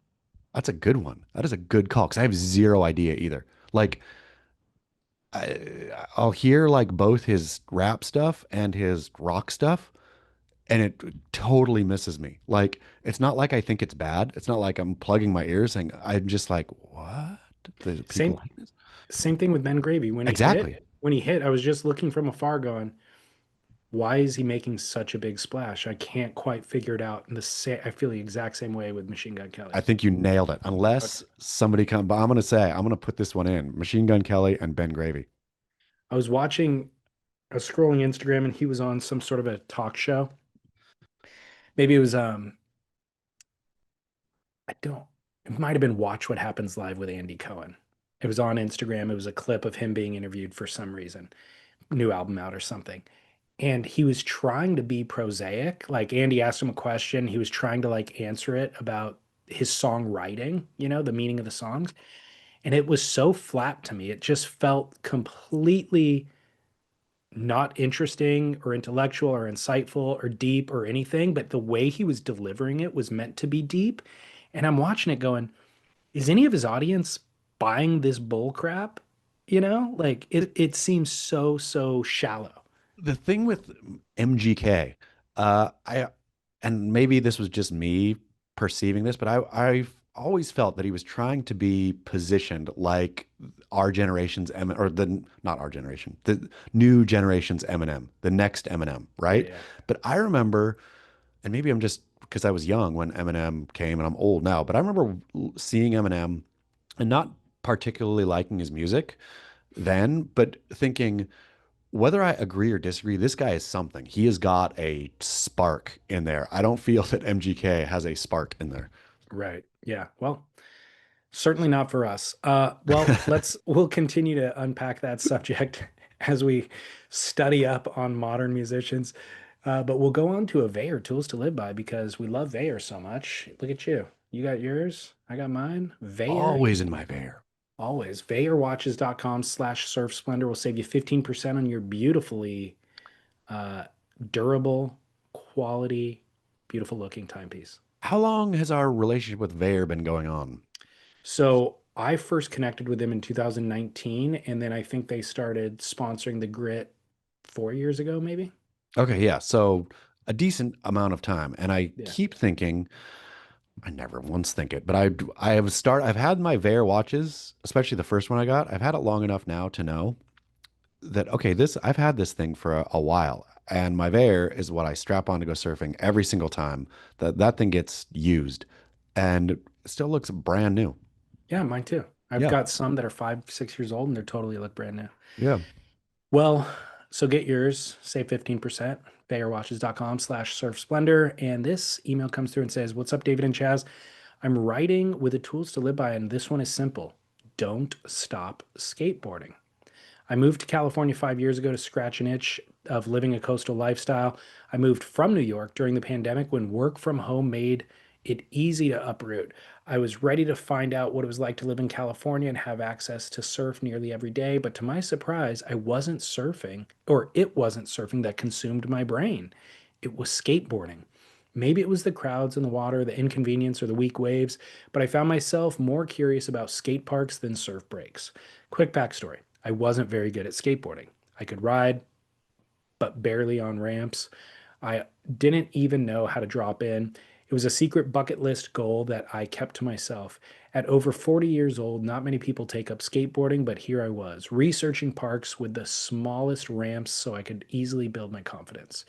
That's a good one. That is a good call because I have zero idea either. Like I'll hear like both his rap stuff and his rock stuff, and it totally misses me. Like it's not like I think it's bad. It's not like I'm plugging my ears and I'm just like, what? The people Same like this? same thing with Ben Gravy. Exactly. When he hit, I was just looking from afar going, why is he making such a big splash? I can't quite figure it out. And I feel the exact same way with Machine Gun I Kelly. think you nailed it. Unless Okay. somebody come, but I'm gonna put this one in. Machine Gun Kelly and Ben Gravy. I was watching, I was scrolling Instagram and he was on some sort of a talk show. Maybe it was I don't it might have been Watch What Happens Live with Andy Cohen. It was on Instagram. It was a clip of him being interviewed for some reason, new album out or something. And he was trying to be prosaic. Like Andy asked him a question, he was trying to like answer it about his songwriting, the meaning of the songs. And it was so flat to me. It just felt completely not interesting or intellectual or insightful or deep or anything, but the way he was delivering it was meant to be deep. And I'm watching it going, is any of his audience buying this bull crap? Like it seems so shallow. The thing with MGK, I and maybe this was just me perceiving this, but I've always felt that he was trying to be positioned like our generation's or the not our generation, the new generation's Eminem, the next Eminem, Yeah, right? yeah. But I remember, and maybe I'm just because I was young when Eminem came, and I'm old now, but I remember seeing Eminem and not particularly liking his music then, but thinking whether I agree or disagree, this guy is something. He has got a spark in there. I don't feel that MGK has a spark in there. Right. Yeah. Well, certainly not for us. We'll continue to unpack that subject as we study up on modern musicians. But we'll go on to a Veyor tools to live by because we love Veyor so much. Look at you. You got yours. I got mine. Veyor Always in my bear. always. VeyorWatches.com/surf splendor will save you 15% on your beautifully uh, durable, quality, beautiful looking timepiece. How long has our relationship with Vair been going on? So I first connected with them in 2019, and then I think they started sponsoring the Grit 4 years ago, maybe. Okay, yeah. So a decent amount of time. And I Yeah. keep thinking, I never once think it, but I've had my Veyer watches, especially the first one I got. I've had it long enough now to know that okay, this I've had this thing for a while. And my Veyer is what I strap on to go surfing every single time that thing gets used. And it still looks brand new. Yeah, mine too. I've Yeah. got some that are 5, 6 years old and they're totally look brand new. Yeah. Well, so get yours, save 15%, bayerwatches.com/surf splendor. And this email comes through and says, "What's up, David and Chaz? I'm writing with the tools to live by, and this one is simple. Don't stop skateboarding. I moved to California 5 years ago to scratch an itch of living a coastal lifestyle. I moved from New York during the pandemic when work from home made it easy to uproot. I was ready to find out what it was like to live in California and have access to surf nearly every day. But to my surprise, I wasn't surfing, or it wasn't surfing that consumed my brain. It was skateboarding. Maybe it was the crowds in the water, the inconvenience, or the weak waves, but I found myself more curious about skate parks than surf breaks. Quick backstory: I wasn't very good at skateboarding. I could ride, but barely on ramps. I didn't even know how to drop in. It was a secret bucket list goal that I kept to myself. At over 40 years old, not many people take up skateboarding, but here I was, researching parks with the smallest ramps so I could easily build my confidence.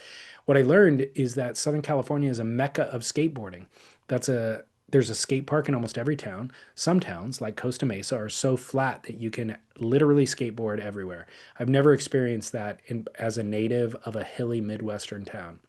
What I learned is that Southern California is a mecca of skateboarding. There's a skate park in almost every town. Some towns, like Costa Mesa, are so flat that you can literally skateboard everywhere. I've never experienced that as a native of a hilly Midwestern town.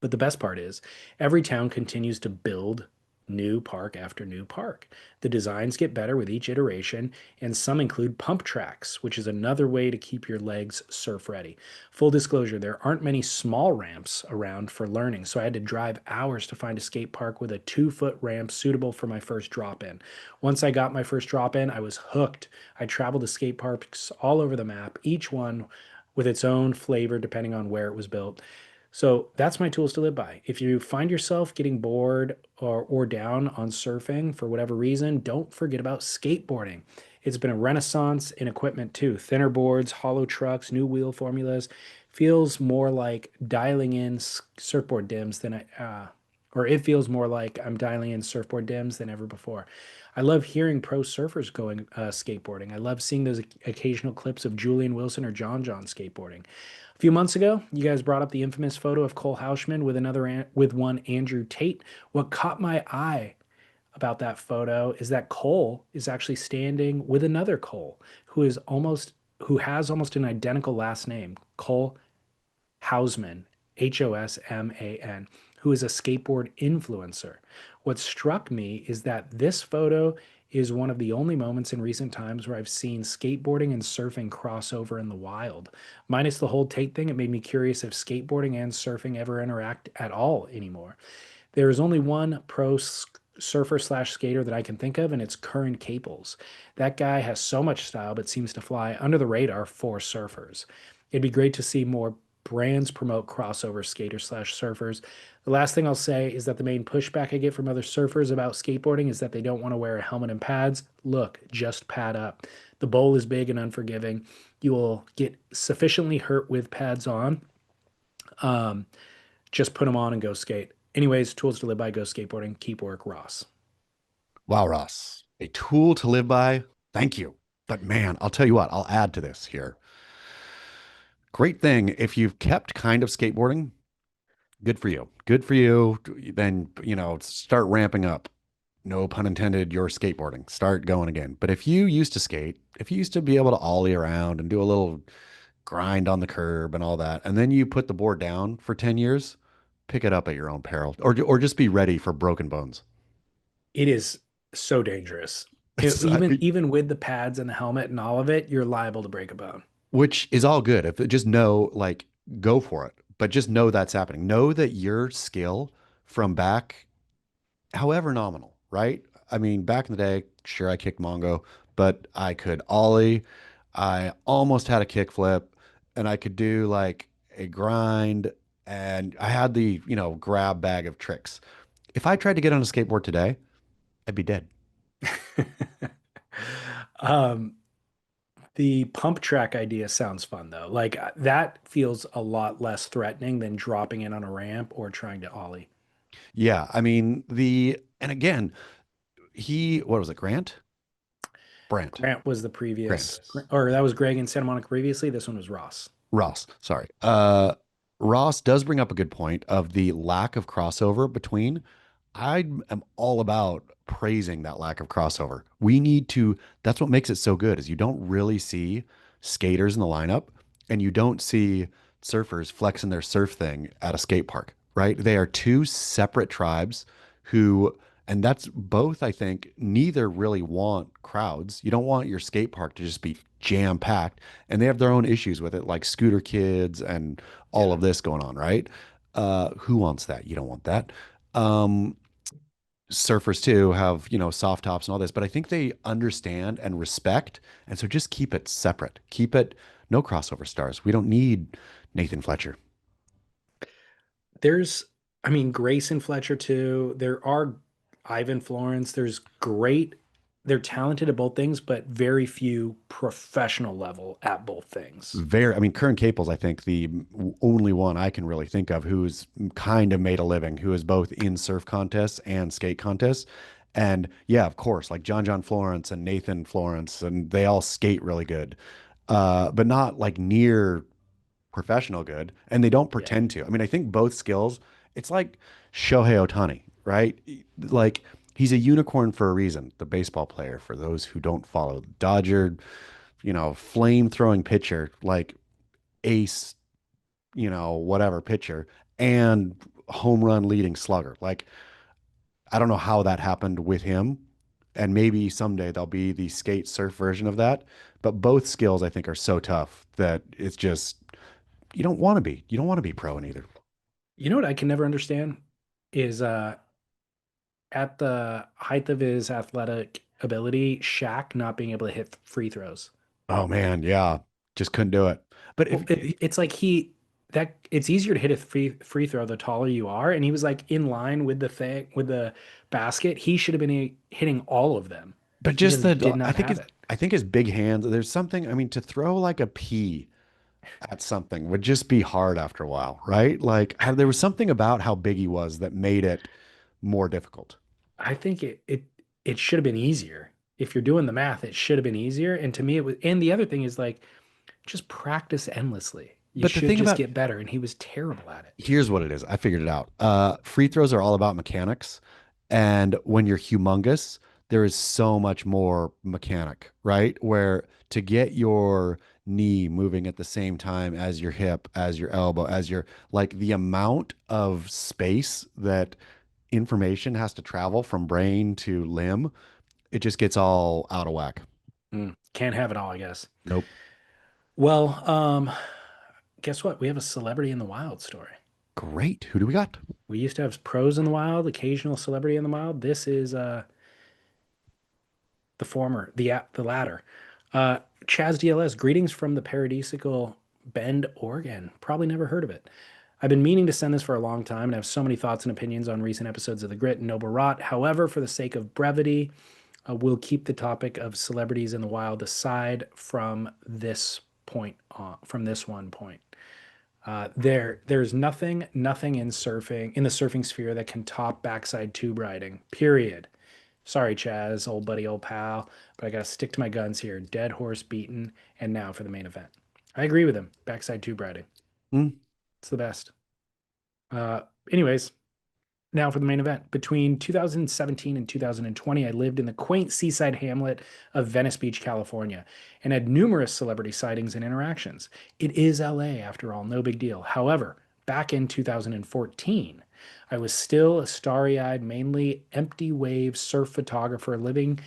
But the best part is, every town continues to build new park after new park. The designs get better with each iteration, and some include pump tracks, which is another way to keep your legs surf ready. Full disclosure, there aren't many small ramps around for learning, so I had to drive hours to find a skate park with a 2 foot ramp suitable for my first drop in. Once I got my first drop in, I was hooked. I traveled to skate parks all over the map, each one with its own flavor depending on where it was built. So that's my tools to live by. If you find yourself getting bored or down on surfing for whatever reason, don't forget about skateboarding. It's been a renaissance in equipment too. Thinner boards, hollow trucks, new wheel formulas. Feels more like dialing in surfboard dims than or it feels more like I'm dialing in surfboard dims than ever before. I love hearing pro surfers going skateboarding. I love seeing those occasional clips of Julian Wilson or John skateboarding. A few months ago, you guys brought up the infamous photo of Cole Houshman with one Andrew Tate. What caught my eye about that photo is that Cole is actually standing with another Cole who has almost an identical last name, Cole Hausman, Hosman, who is a skateboard influencer. What struck me is that this photo is one of the only moments in recent times where I've seen skateboarding and surfing cross over in the wild. Minus the whole Tate thing, it made me curious if skateboarding and surfing ever interact at all anymore. There is only one pro surfer slash skater that I can think of, and it's Curran Caples. That guy has so much style, but seems to fly under the radar for surfers. It'd be great to see more brands promote crossover skaters slash surfers. The last thing I'll say is that the main pushback I get from other surfers about skateboarding is that they don't want to wear a helmet and pads. Look, just pad up. The bowl is big and unforgiving. You will get sufficiently hurt with pads on. Um, just put them on and go skate. Anyways, tools to live by, go skateboarding, keep work, Ross. Wow, Ross. A tool to live by. Thank you. But man, I'll tell you what, I'll add to this here. Great thing if you've kept kind of skateboarding, good for you. Good for you. Then, start ramping up. No pun intended, your skateboarding. Start going again. But if you used to skate, if you used to be able to ollie around and do a little grind on the curb and all that, and then you put the board down for 10 years, pick it up at your own peril or just be ready for broken bones. It is so dangerous. It's, Even with the pads and the helmet and all of it, you're liable to break a bone. which is all good. If just know, like, go for it, but just know that's happening. Know that your skill from back, however nominal, right? I mean, back in the day, sure, I kicked Mongo, but I could ollie. I almost had a kickflip, and I could do like a grind, and I had the, grab bag of tricks. If I tried to get on a skateboard today, I'd be dead. Um, the pump track idea sounds fun though. Like that feels a lot less threatening than dropping in on a ramp or trying to ollie. Yeah, I mean and again, what was it, Brant, Grant was the Grant. previous, or that was Greg in Santa Monica previously. This one was Ross. Ross, sorry. Ross does bring up a good point of the lack of crossover between. I am all about praising that lack of crossover. We need to, that's what makes it so good is you don't really see skaters in the lineup and you don't see surfers flexing their surf thing at a skate park, right? They are two separate tribes who, and that's both, I think, neither really want crowds. You don't want your skate park to just be jam packed and they have their own issues with it, like scooter kids and all Yeah. of this going on, right? Who wants that? You don't want that. Um, Surfers too have, soft tops and all this, but I think they understand and respect. And so just keep it separate. Keep it no crossover stars. We don't need Nathan Fletcher. There's, I mean, Grace and Fletcher too. There are Ivan Florence. There's great, they're talented at both things, but very few professional level at both things. I mean, Kern Caples, I think the only one I can really think of who's kind of made a living, who is both in surf contests and skate contests. And yeah, of course, like John Florence and Nathan Florence, and they all skate really good, but not like near professional good. And they don't Yeah. pretend to. I mean, I think both skills, it's like Shohei Ohtani, right? Like he's a unicorn for a reason, the baseball player, for those who don't follow. Dodger, flame throwing pitcher, like ace, whatever pitcher, and home run leading slugger. Like, I don't know how that happened with him. And maybe someday there'll be the skate surf version of that. But both skills, I think, are so tough that it's just, you don't want to be. You don't want to be pro in either. You know what I can never understand is at the height of his athletic ability, Shaq not being able to hit free throws. Oh, man. Yeah. Just couldn't do it. But Well, it's like that it's easier to hit a free throw the taller you are, and he was like in line with the thing with the basket. He should have been hitting all of them. but He just just did the, not have it. I think his big hands, there's something, I mean, to throw like a pea at something would just be hard after a while, right? Like there was something about how big he was that made it more difficult. I think it should have been easier. If you're doing the math, it should have been easier. And to me, it was. And the other thing is like just practice endlessly. You But the should thing just about get better. And he was terrible at it. here's what it is. I figured it out. Free throws are all about mechanics. And when you're humongous, there is so much more mechanic, right? Where to get your knee moving at the same time as your hip, as your elbow, as your like the amount of space that information has to travel from brain to limb, it just gets all out of whack. Can't have it all, I guess. Nope. Well, guess what? We have a celebrity in the wild story. Great. Who do we got? We used to have pros in the wild, occasional celebrity in the wild. This is the former, the latter. Chaz DLS, greetings from the paradisical Bend, Oregon. Probably never heard of it. I've been meaning to send this for a long time and have so many thoughts and opinions on recent episodes of The Grit and Noble Rot. However, for the sake of brevity, we'll keep the topic of celebrities in the wild aside from this point on, from this one point. There's nothing in the surfing sphere that can top backside tube riding. Period. Sorry, Chaz, old buddy, old pal, but I gotta stick to my guns here. Dead horse beaten, and now for the main event. I agree with him. Backside tube riding. Hmm. It's the best. Uh, anyways, now for the main event. Between 2017 and 2020, I lived in the quaint seaside hamlet of Venice Beach, California, and had numerous celebrity sightings and interactions. It is LA, after all, no big deal. However, back in 2014, I was still a starry eyed, mainly empty wave surf photographer living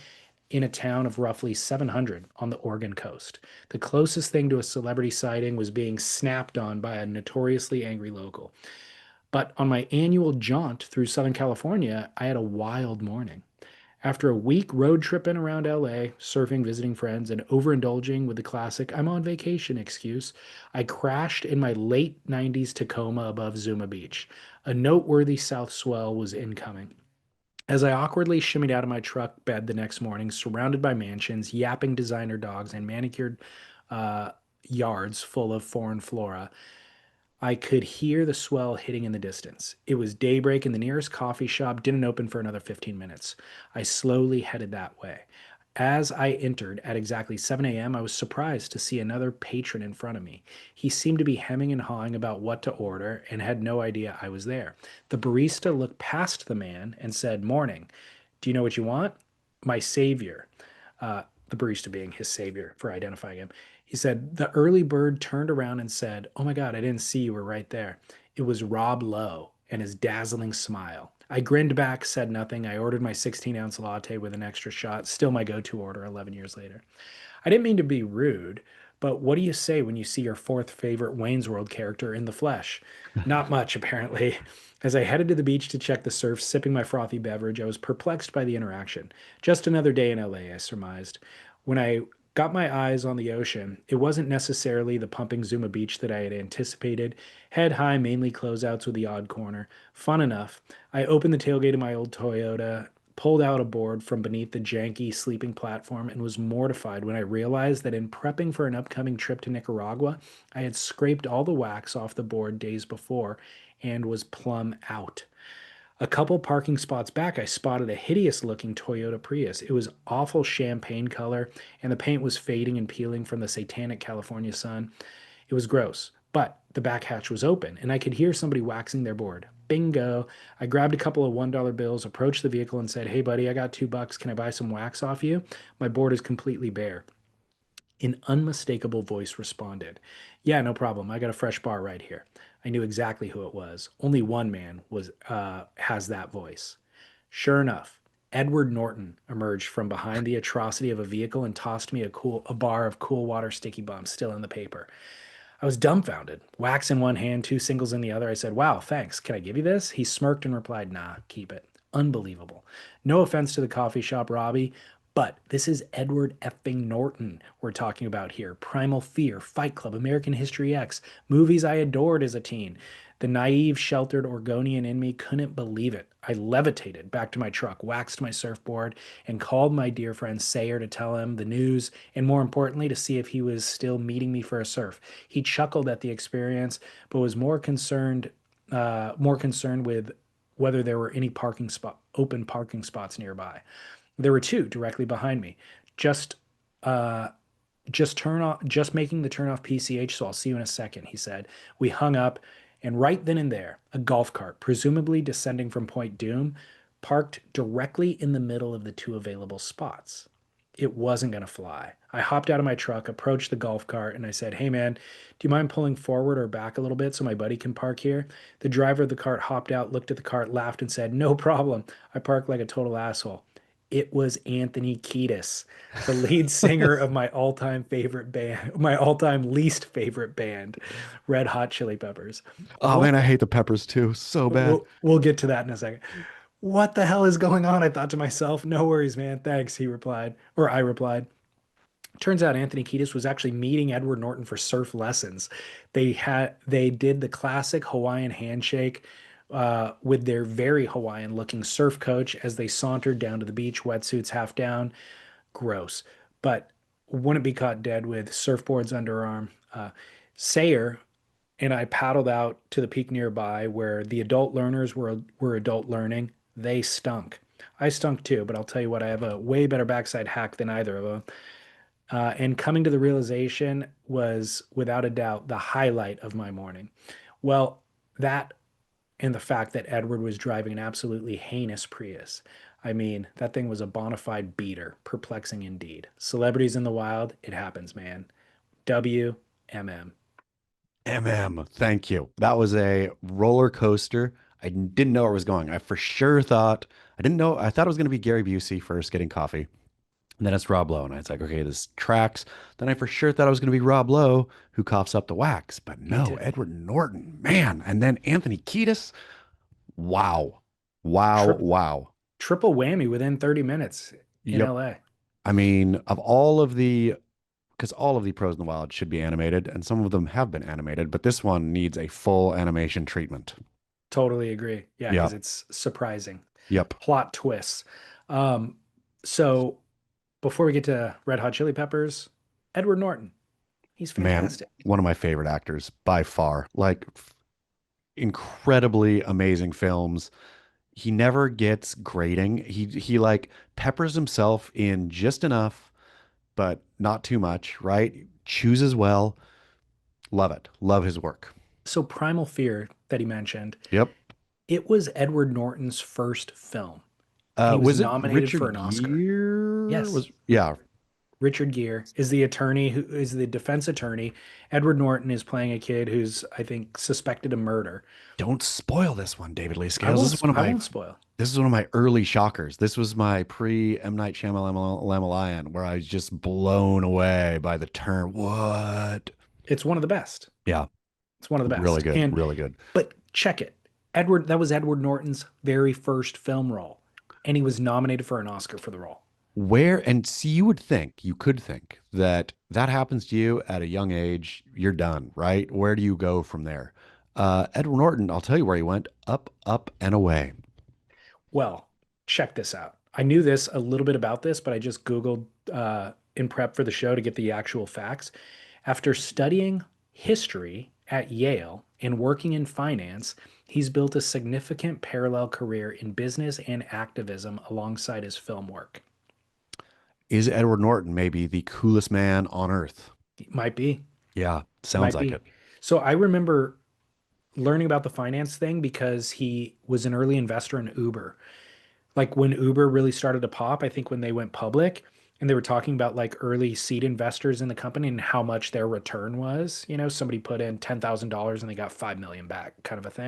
in a town of roughly 700 on the Oregon coast. The closest thing to a celebrity sighting was being snapped on by a notoriously angry local. But on my annual jaunt through Southern California, I had a wild morning. After a week road tripping around LA, surfing, visiting friends, and overindulging with the classic I'm on vacation excuse, I crashed in my late 90s Tacoma above Zuma Beach. A noteworthy south swell was incoming. As I awkwardly shimmied out of my truck bed the next morning, surrounded by mansions, yapping designer dogs, and manicured uh, yards full of foreign flora, I could hear the swell hitting in the distance. It was daybreak, and the nearest coffee shop didn't open for another 15 minutes. I slowly headed that way. As I entered at exactly 7 a.m., I was surprised to see another patron in front of me. He seemed to be hemming and hawing about what to order and had no idea I was there. The barista looked past the man and said, "Morning. Do you know what you want?" My savior, the barista being his savior for identifying him. He said, the early bird turned around and said, "Oh my God, I didn't see you were right there." It was Rob Lowe and his dazzling smile. I grinned back, said nothing. I ordered my 16-ounce latte with an extra shot, still my go to order 11 years later. I didn't mean to be rude, but what do you say when you see your fourth favorite Wayne's World character in the flesh? Not much, apparently. As I headed to the beach to check the surf, sipping my frothy beverage, I was perplexed by the interaction. Just another day in LA, I surmised. When I got my eyes on the ocean, it wasn't necessarily the pumping Zuma Beach that I had anticipated. Head high, mainly closeouts with the odd corner. Fun enough. I opened the tailgate of my old Toyota, pulled out a board from beneath the janky sleeping platform, and was mortified when I realized that in prepping for an upcoming trip to Nicaragua, I had scraped all the wax off the board days before and was plumb out. A couple parking spots back, I spotted a hideous looking Toyota Prius. It was awful champagne color, and the paint was fading and peeling from the satanic California sun. It was gross, but the back hatch was open, and I could hear somebody waxing their board. Bingo. I grabbed a couple of $1 bills, approached the vehicle, and said, "Hey, buddy, I got $2. Can I buy some wax off you? My board is completely bare." An unmistakable voice responded, "Yeah, no problem. I got a fresh bar right here." I knew exactly who it was. Only one man was has that voice. Sure enough, Edward Norton emerged from behind the atrocity of a vehicle and tossed me a bar of cool water sticky bumps still in the paper. I was dumbfounded. Wax in one hand, two singles in the other. I said, "Wow, thanks. Can I give you this?" He smirked and replied, "Nah, keep it." Unbelievable. No offense to the coffee shop, Robbie, but this is Edward effing Norton we're talking about here. Primal Fear, Fight Club, American History X, movies I adored as a teen. The naive, sheltered Oregonian in me couldn't believe it. I levitated back to my truck, waxed my surfboard, and called my dear friend Sayer to tell him the news, and more importantly, to see if he was still meeting me for a surf. He chuckled at the experience, but was more concerned with whether there were any open parking spots nearby. There were two directly behind me. Just uh, just making the turn off PCH, so I'll see you in a second, he said. We hung up, and right then and there, a golf cart, presumably descending from Point Doom, parked directly in the middle of the two available spots. It wasn't going to fly. I hopped out of my truck, approached the golf cart, and I said, "Hey man, do you mind pulling forward or back a little bit so my buddy can park here?" The driver of the cart hopped out, looked at the cart, laughed, and said, "No problem. I park like a total asshole." It was Anthony Kiedis, the lead singer of my all-time favorite band, my all-time least favorite band, Red Hot Chili Peppers. Oh What man, I the? hate the peppers too. So bad. We'll get to that in a second. What the hell is going on? I thought to myself. No worries, man. Thanks, he replied, or I replied. Turns out Anthony Kiedis was actually meeting Edward Norton for surf lessons. They did the classic Hawaiian handshake with their very Hawaiian looking surf coach as they sauntered down to the beach, wetsuits half down. Gross, but wouldn't be caught dead with surfboards underarm. Sayer and I paddled out to the peak nearby where the adult learners were adult learning. They stunk. I stunk too, but I'll tell you what, I have a way better backside hack than either of them. And coming to the realization was without a doubt the highlight of my morning. Well, that and the fact that Edward was driving an absolutely heinous Prius. I mean, that thing was a bona fide beater. Perplexing indeed. Celebrities in the wild, it happens, man. WMM. MM, thank you. That was a roller coaster. I didn't know where it was going. I for sure thought I didn't know. I thought it was going to be Gary Busey first getting coffee, and then it's Rob Lowe, and I was like, okay, this tracks. Then I for sure thought it was going to be Rob Lowe who coughs up the wax, but Me no, too. Edward Norton, man, and then Anthony Kiedis. Wow, wow, Trip, wow. triple whammy within 30 minutes in Yep. LA. I mean, of all of the because all of the pros in the wild should be animated, and some of them have been animated, but this one needs a full animation treatment. Totally agree. Yeah, Yeah. because it's surprising. Yep. plot twists. Um, so before we get to Red Hot Chili Peppers, Edward Norton, he's Man, fantastic. one of my favorite actors by far. Like incredibly amazing films. He never gets grating. He like peppers himself in just enough, but not too much, right? Chooses well. Love it. Love his work. So Primal Fear that he mentioned, Yep. it was Edward Norton's first film, and he was Was it nominated for Richard an Oscar. Gere? Yes, Was yeah. Richard Gere is the attorney who is the defense attorney. Edward Norton is playing a kid who's, I think, suspected of murder. Don't spoil this one, David Lee I Scales. won't. I won't spoil. This is one of my early shockers. This was my pre M Night Shyamalan where I was just blown away by the turn. What? It's one of the best. Yeah, It's one of the really best. good, And really good. but check it. That was Edward Norton's very first film role, and he was nominated for an Oscar for the role. Where and see, you would think, you could think that that happens to you at a young age, you're done, right? Where do you go from there? Edward Norton, I'll tell you where he went, up, up, and away. Well, check this out. I knew this a little bit about this, but I just Googled in prep for the show to get the actual facts. After studying history at Yale and working in finance, he's built a significant parallel career in business and activism alongside his film work. Is Edward Norton maybe the coolest man on earth? Might be, Yeah, sounds might like be. it. So I remember learning about the finance thing because he was an early investor in Uber. Like when Uber really started to pop, I think when they went public and they were talking about like early seed investors in the company and how much their return was, somebody put in $10,000 and they got 5 million back kind of a thing.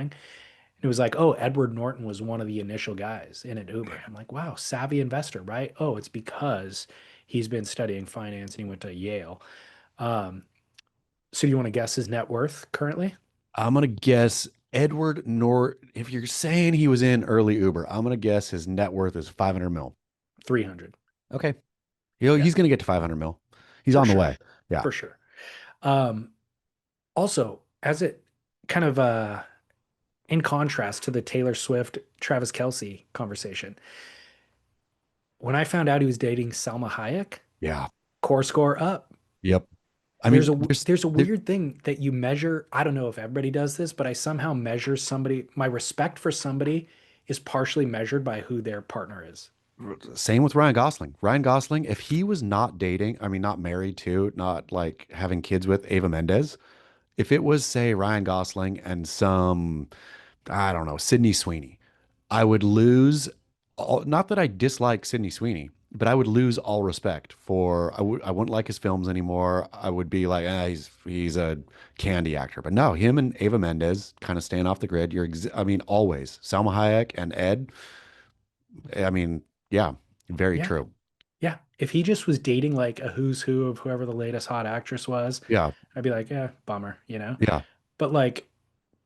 And it was like, oh, Edward Norton was one of the initial guys in an Uber. I'm like, wow, savvy investor, right? Oh, it's because he's been studying finance and he went to Yale. Um, so do you want to guess his net worth currently? I'm gonna guess Edward Norton. If you're saying he was in early Uber, I'm gonna guess his net worth is 500 mil. 300. Okay. Yeah, He's gonna get to 500 mil. He's for on the sure. way. Yeah. For sure. Um, Also, as it kind of in contrast to the Taylor Swift Travis Kelce conversation, when I found out he was dating Salma Hayek, Yeah. core score up. Yep. I There's mean, a there's a there, weird thing that you measure. I don't know if everybody does this, but I somehow measure somebody. My respect for somebody is partially measured by who their partner is. same with Ryan Gosling. Ryan Gosling, if he was not dating, I mean, not married to, not like having kids with Ava Mendez, if it was, say, Ryan Gosling and some, I don't know, Sydney Sweeney, I would lose all, not that I dislike Sydney Sweeney, but I would lose all respect for, I wouldn't like his films anymore. I would be like, he's a candy actor. But no, him and Ava Mendez kind of staying off the grid. I mean, always. Salma Hayek and Ed, I mean, yeah, very Yeah, true. yeah. If he just was dating like a who's who of whoever the latest hot actress was, Yeah, I'd be like, yeah, bummer. yeah. But like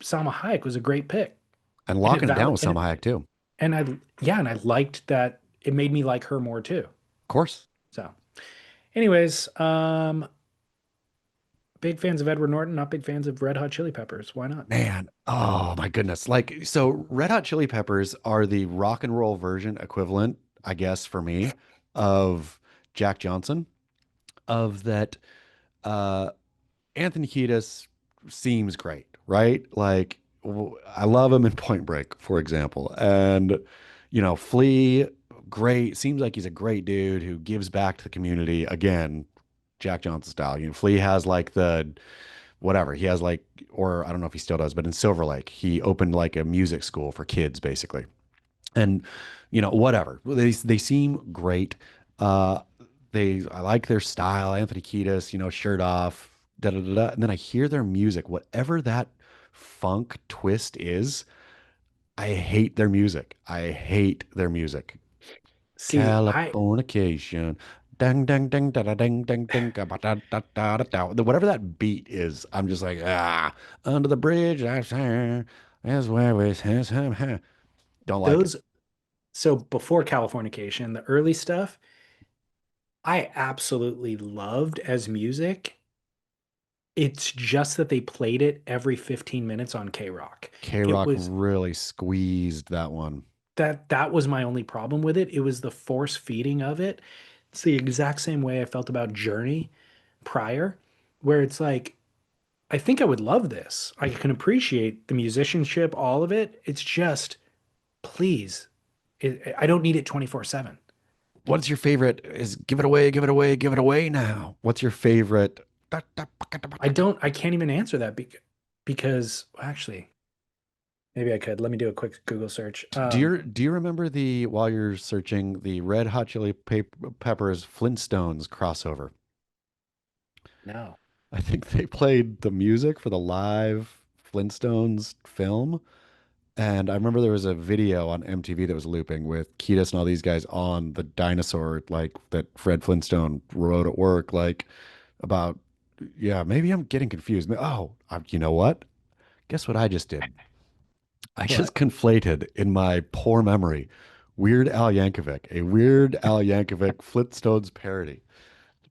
Salma Hayek was a great pick, And and it locking it down valid with Salma Hayek too. Of and I yeah, and I liked that it made me like her more too. course. So, anyways, big fans of Edward Norton, not big fans of Red Hot Chili Peppers. Why not? Man, oh my goodness. Like, so Red Hot Chili Peppers are the rock and roll version equivalent, I guess, for me, of Jack Johnson, of that Anthony Kiedis seems great, right? Like, I love him in Point Break, for example. And, Flea, great. Seems like he's a great dude who gives back to the community. Again, Jack Johnson style. Flea has like the whatever. He has like, or I don't know if he still does, but in Silver Lake, he opened like a music school for kids, basically. And whatever. They seem great. Uh, I like their style. Anthony Kiedis, shirt off, da da da da. And then I hear their music, whatever that funk twist is. I hate their music. I hate their music. See, Californication. Dang, dang, dang, da, da, dang, dang, dang, da, ba, da, da, da, da, da. Whatever that beat is, I'm just like, under the bridge, that's where we don't like it. those so before Californication, the early stuff, I absolutely loved as music. It's just that they played it every 15 minutes on K-Rock. K-Rock really squeezed that one. It was, K-Rock really squeezed that one. K-Rock really squeezed that one. K-Rock really squeezed that one. K-Rock really squeezed that one. K-Rock really squeezed that one. that was my only problem with it. It was the force feeding of it. It's the exact same way I felt about Journey prior, where it's like, I think I would love this. I can appreciate the musicianship, all of it. It's just, please, I don't need it 24/7. What's your favorite? Is give it away, give it away, give it away now. What's your favorite? I can't even answer that because actually, maybe I could. Let me do a quick Google search. Do you remember the while you're searching the Red Hot Chili Peppers Flintstones crossover? No. I think they played the music for the live Flintstones film. And I remember there was a video on MTV that was looping with Kiedis and all these guys on the dinosaur, like that Fred Flintstone rode at work, like about, yeah, maybe I'm getting confused. Oh, you know what? Guess what I just did? I What? just conflated in my poor memory Weird Al Yankovic, a Weird Al Yankovic Flintstones parody,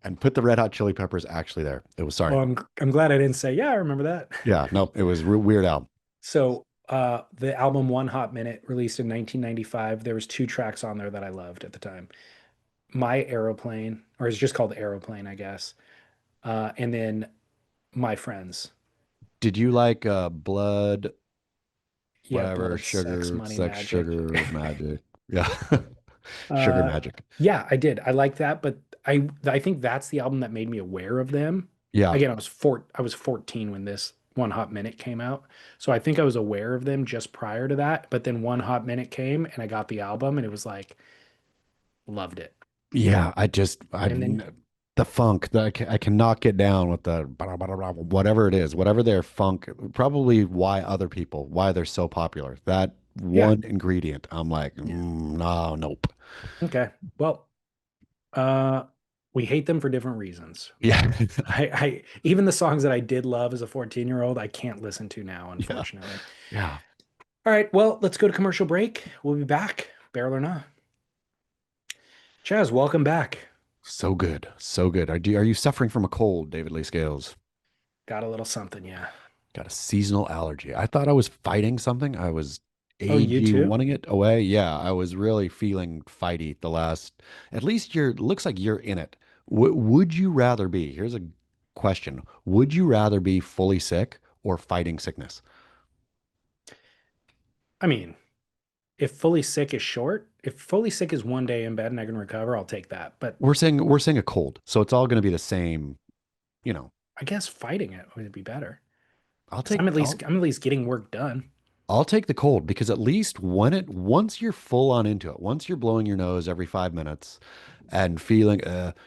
and put the Red Hot Chili Peppers actually there. It was sorry. Well, I'm glad I didn't say, yeah, I remember that. Yeah, no, it was Weird Al. So, the album One Hot Minute, released in 1995, there was two tracks on there that I loved at the time. My Aeroplane, or it's just called Aeroplane, I guess. And then My Friends. Did you like Blood, Yeah, whatever, Blood, Sex, Sugar, Money, Sex, Magic. Sugar, Magic? Yeah. Sugar Uh, Magic. yeah, I did. I like that, but I think that's the album that made me aware of them. Yeah. Again, I was 14 when this One Hot Minute came out. So I think I was aware of them just prior to that, but then One Hot Minute came and I got the album and it was like loved it. Yeah. And then The funk, I cannot get down with the whatever it is, whatever their funk, probably why they're so popular. That yeah, one ingredient, I'm like, yeah. no, nope. Okay. Well, uh we hate them for different reasons. Yeah. I even the songs that I did love as a 14-year-old, I can't listen to now, Yeah. unfortunately. Yeah. All right, well, let's go to commercial break. We'll be back, barrel or not. Chaz, welcome back. So good. So good. Are you suffering from a cold, David Lee Scales? Got a little something, yeah. Got a seasonal allergy. I thought I was fighting something. I was Oh, you AG too? wanting it away. Yeah, I was really feeling fighty the last. At least looks like you're in it. Would you rather be? Here's a question. Would you rather be fully sick or fighting sickness? I mean, if fully sick is short, if fully sick is 1 day in bed and I can recover, I'll take that. But We're saying a cold, so it's all going to be the same. You know, I guess fighting it would be better I'll because take I'll I'm at least getting work done. I'll take the cold because at least once you're full on into it, once you're blowing your nose every 5 minutes and feeling,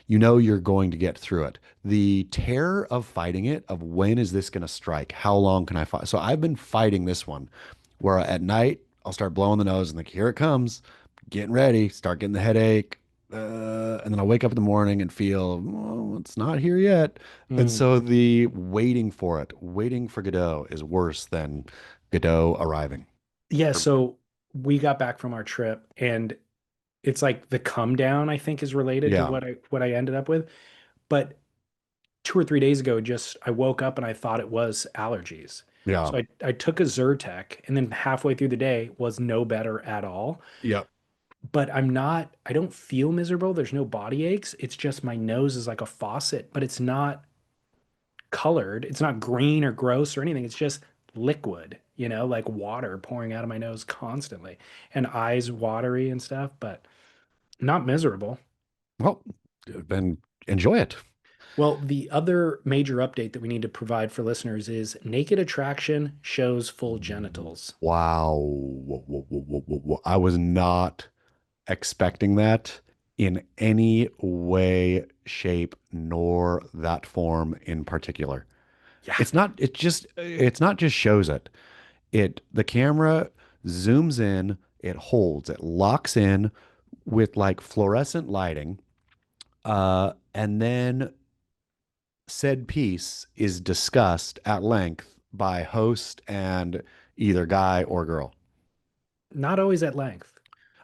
you're going to get through it. The terror of fighting it, of when is this going to strike? How long can I fight? So I've been fighting this one where at night I'll start blowing the nose and like, here it comes, getting ready, start getting the headache. And then I'll wake up in the morning and feel, oh, it's not here yet. And Mm. so the waiting for it, waiting for Godot is worse than Godot arriving. Yeah, so we got back from our trip and it's like the come down, I think, is related to Yeah. what I ended up with. But 2 or 3 days ago, just I woke up and I thought it was allergies. Yeah. So I took a Zyrtec and then halfway through the day was no better at all. Yeah. But I don't feel miserable. There's no body aches. It's just my nose is like a faucet, but it's not colored. It's not green or gross or anything. It's just liquid, like water pouring out of my nose constantly and eyes watery and stuff, but not miserable. Well, then enjoy it. Well, the other major update that we need to provide for listeners is Naked Attraction shows full genitals. Wow. Whoa, whoa, whoa, whoa, whoa, whoa. I was not expecting that in any way, shape, nor that form in particular. Yeah. It's not just shows it. The camera zooms in, it holds, it locks in with like fluorescent lighting, and then said piece is discussed at length by host and either guy or girl. Not always at length.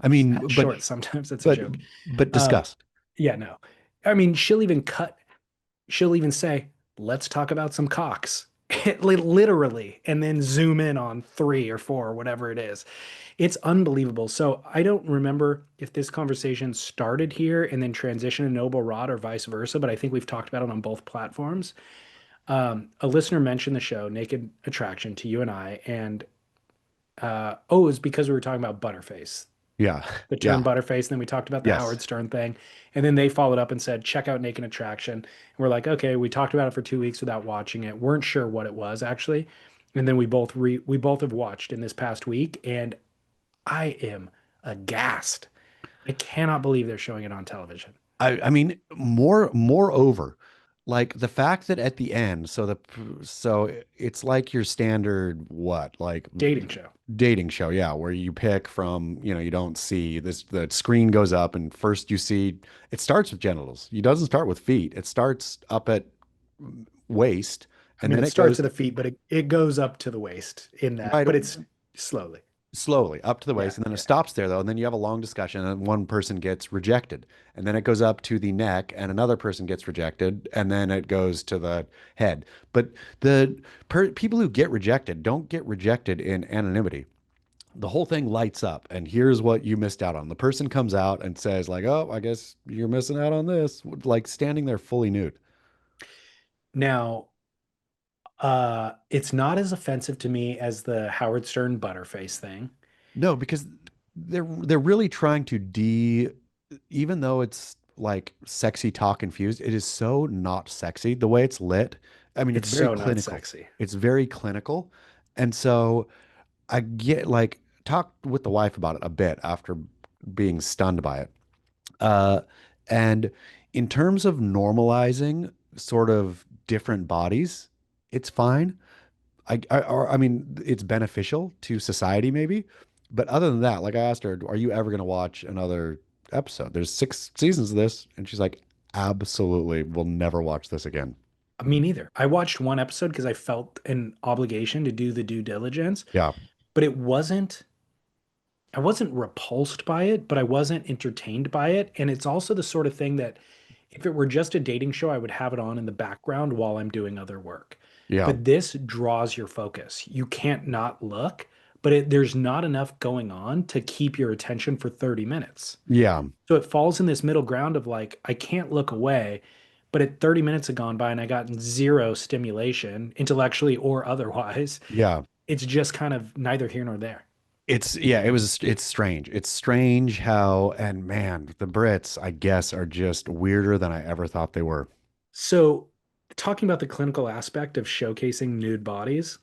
I mean, Short, sometimes that's a but joke. but Um, discussed. yeah, no. I mean, she'll even say, let's talk about some cocks. literally, and then zoom in on three or four or whatever it is. It's unbelievable. So I don't remember if this conversation started here and then transitioned to Noble Rod or vice versa, but I think we've talked about it on both platforms. A listener mentioned the show Naked Attraction to you and I, and oh, it was because we were talking about Butterface, Yeah. the Yeah. term Butterface. And then we talked about the Yes. Howard Stern thing. And then they followed up and said, check out Naked Attraction. And we're like, okay, we talked about it for 2 weeks without watching it. Weren't sure what it was actually. And then we both have watched in this past week, and I am aghast. I cannot believe they're showing it on television. I mean, moreover, like the fact that at the end, so it's like your standard what, like Dating show. dating show, yeah, where you pick from, you don't see this, the screen goes up and first you see it starts with genitals. It doesn't start with feet. It starts up at waist I and mean, then it it starts goes at the feet, but it goes up to the waist in that, right but it's slowly. slowly up to the Yeah, waist and then it yeah. stops there though and then you have a long discussion and one person gets rejected and then it goes up to the neck and another person gets rejected and then it goes to the head, but the people who get rejected don't get rejected in anonymity. The whole thing lights up and here's what you missed out on. The person comes out and says like, oh, I guess you're missing out on this, like standing there fully nude. Now, it's not as offensive to me as the Howard Stern Butterface thing. No, because they're really trying to even though it's like sexy talk infused, it is so not sexy. The way it's lit, I mean, it's It's very so not clinical. sexy. It's very clinical. And so I get like talked with the wife about it a bit after being stunned by it. Uh, and in terms of normalizing sort of different bodies, it's fine. I mean, it's beneficial to society maybe, but other than that, like I asked her, "Are you ever going to watch another episode?" There's 6 seasons of this, and she's like, "Absolutely, we'll never watch this again." Me neither. I watched one episode because I felt an obligation to do the due diligence, Yeah, but I wasn't repulsed by it, but I wasn't entertained by it. And it's also the sort of thing that if it were just a dating show, I would have it on in the background while I'm doing other work. yeah, But this draws your focus. You can't not look, but there's not enough going on to keep your attention for 30 minutes. yeah, So it falls in this middle ground of like, I can't look away, but at 30 minutes had gone by and I got zero stimulation, intellectually or otherwise. yeah. It's just kind of neither here nor there. It's strange. It's strange how, and man, the Brits, I guess, are just weirder than I ever thought they were. So, talking about the clinical aspect of showcasing nude bodies,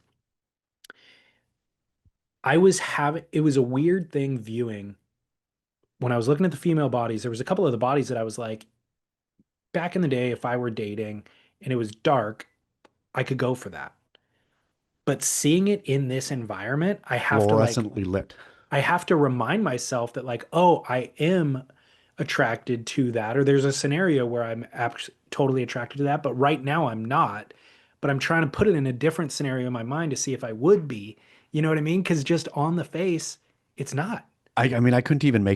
it was a weird thing viewing when I was looking at the female bodies. There was a couple of the bodies that I was like, back in the day, if I were dating and it was dark, I could go for that. But seeing it in this environment, Fluorescently lit. I have to remind myself that like, oh, I am attracted to that, or there's a scenario where totally attracted to that, but right now I'm not. But I'm trying to put it in a different scenario in my mind to see if I would be. You know what I mean? Because just on the face, it's not. I mean, I couldn't even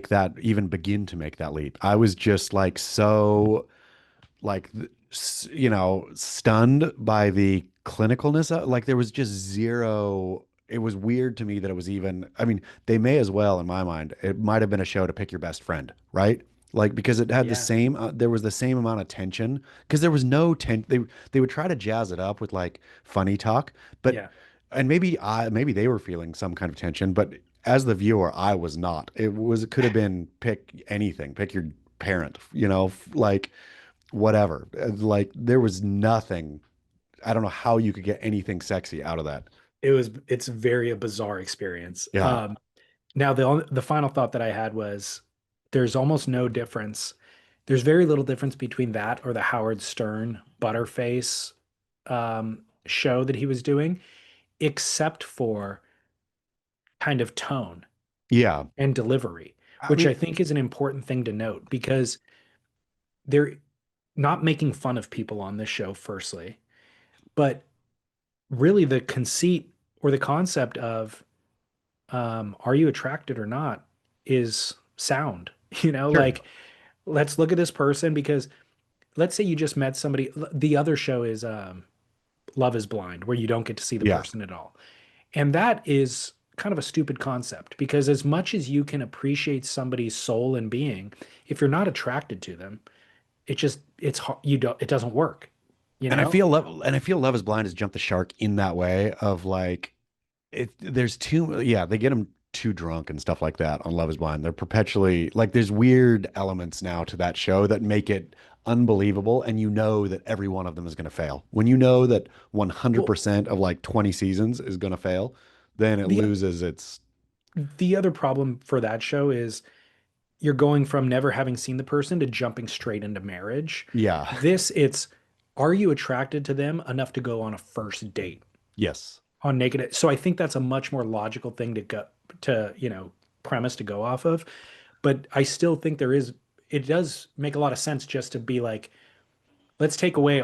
even begin to make that leap. I was just like so like stunned by the clinicalness like there was just zero. It was weird to me that it was even, I mean, they may as well, in my mind, it might have been a show to pick your best friend, right? Like because it had the Yeah. same there was the same amount of tension because there was no they would try to jazz it up with like funny talk, but Yeah. and maybe they were feeling some kind of tension, but as the viewer I was not. It could have been pick anything, pick your parent, like whatever. Like there was nothing. I don't know how you could get anything sexy out of that. It's very a bizarre experience. Yeah. Now the final thought that I had was there's almost no difference. There's very little difference between that or the Howard Stern Butterface show that he was doing, except for kind of tone Yeah. and delivery, I which I mean, think is an important thing to note because they're not making fun of people on this show, firstly, but really the conceit or the concept of are you attracted or not is sound. sure. Like let's look at this person because let's say you just met somebody. The other show is Love is Blind, where you don't get to see the Yeah. person at all. And that is kind of a stupid concept because as much as you can appreciate somebody's soul and being, if you're not attracted to them, it's hard, you don't it doesn't work, you And I know? feel Love is Blind has jumped the shark in that way of like there's too yeah, they get them too drunk and stuff like that on Love is Blind. They're perpetually like there's weird elements now to that show that make it unbelievable and you know that every one of them is going to fail. When you know that Well, 100% of like 20 seasons is going to fail, then it the loses its the other problem for that show is you're going from never having seen the person to jumping straight into marriage. yeah. This, it's, are you attracted to them enough to go on a first date Yes. on naked? So I think that's a much more logical thing to go to, premise to go off of. But I still think it does make a lot of sense just to be like, let's strip away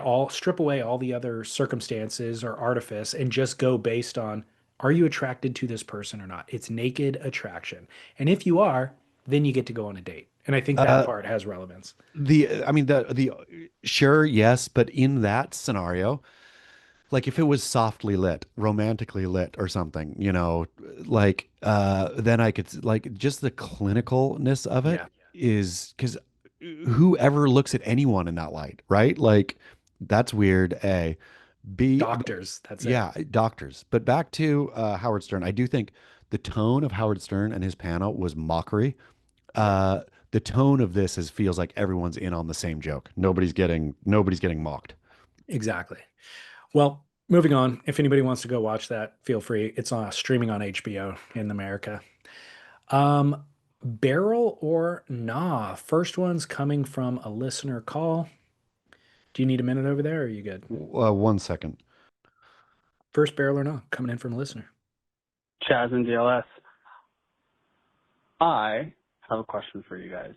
all the other circumstances or artifice and just go based on, are you attracted to this person or not? It's naked attraction. And if you are, then you get to go on a date. And I think that Uh part has relevance. I mean the sure, yes, but in that scenario, like if it was softly lit, romantically lit or something, like then I could like just the clinicalness of it Yeah. is because whoever looks at anyone in that light, right? Like that's weird. A, B, Doctors, that's it. yeah, doctors. But back to Howard Stern, I do think the tone of Howard Stern and his panel was mockery. Yeah, Uh, the tone of this is feels like everyone's in on the same joke. Nobody's getting mocked. exactly. Well, moving on. If anybody wants to go watch that, feel free. It's streaming on HBO in America. Um, Barrel or Nah? First one's coming from a listener call. Do you need a minute over there or are you good? 1 second. First barrel or Nah, coming in from a listener. Chaz and DLS. I have a question for you guys.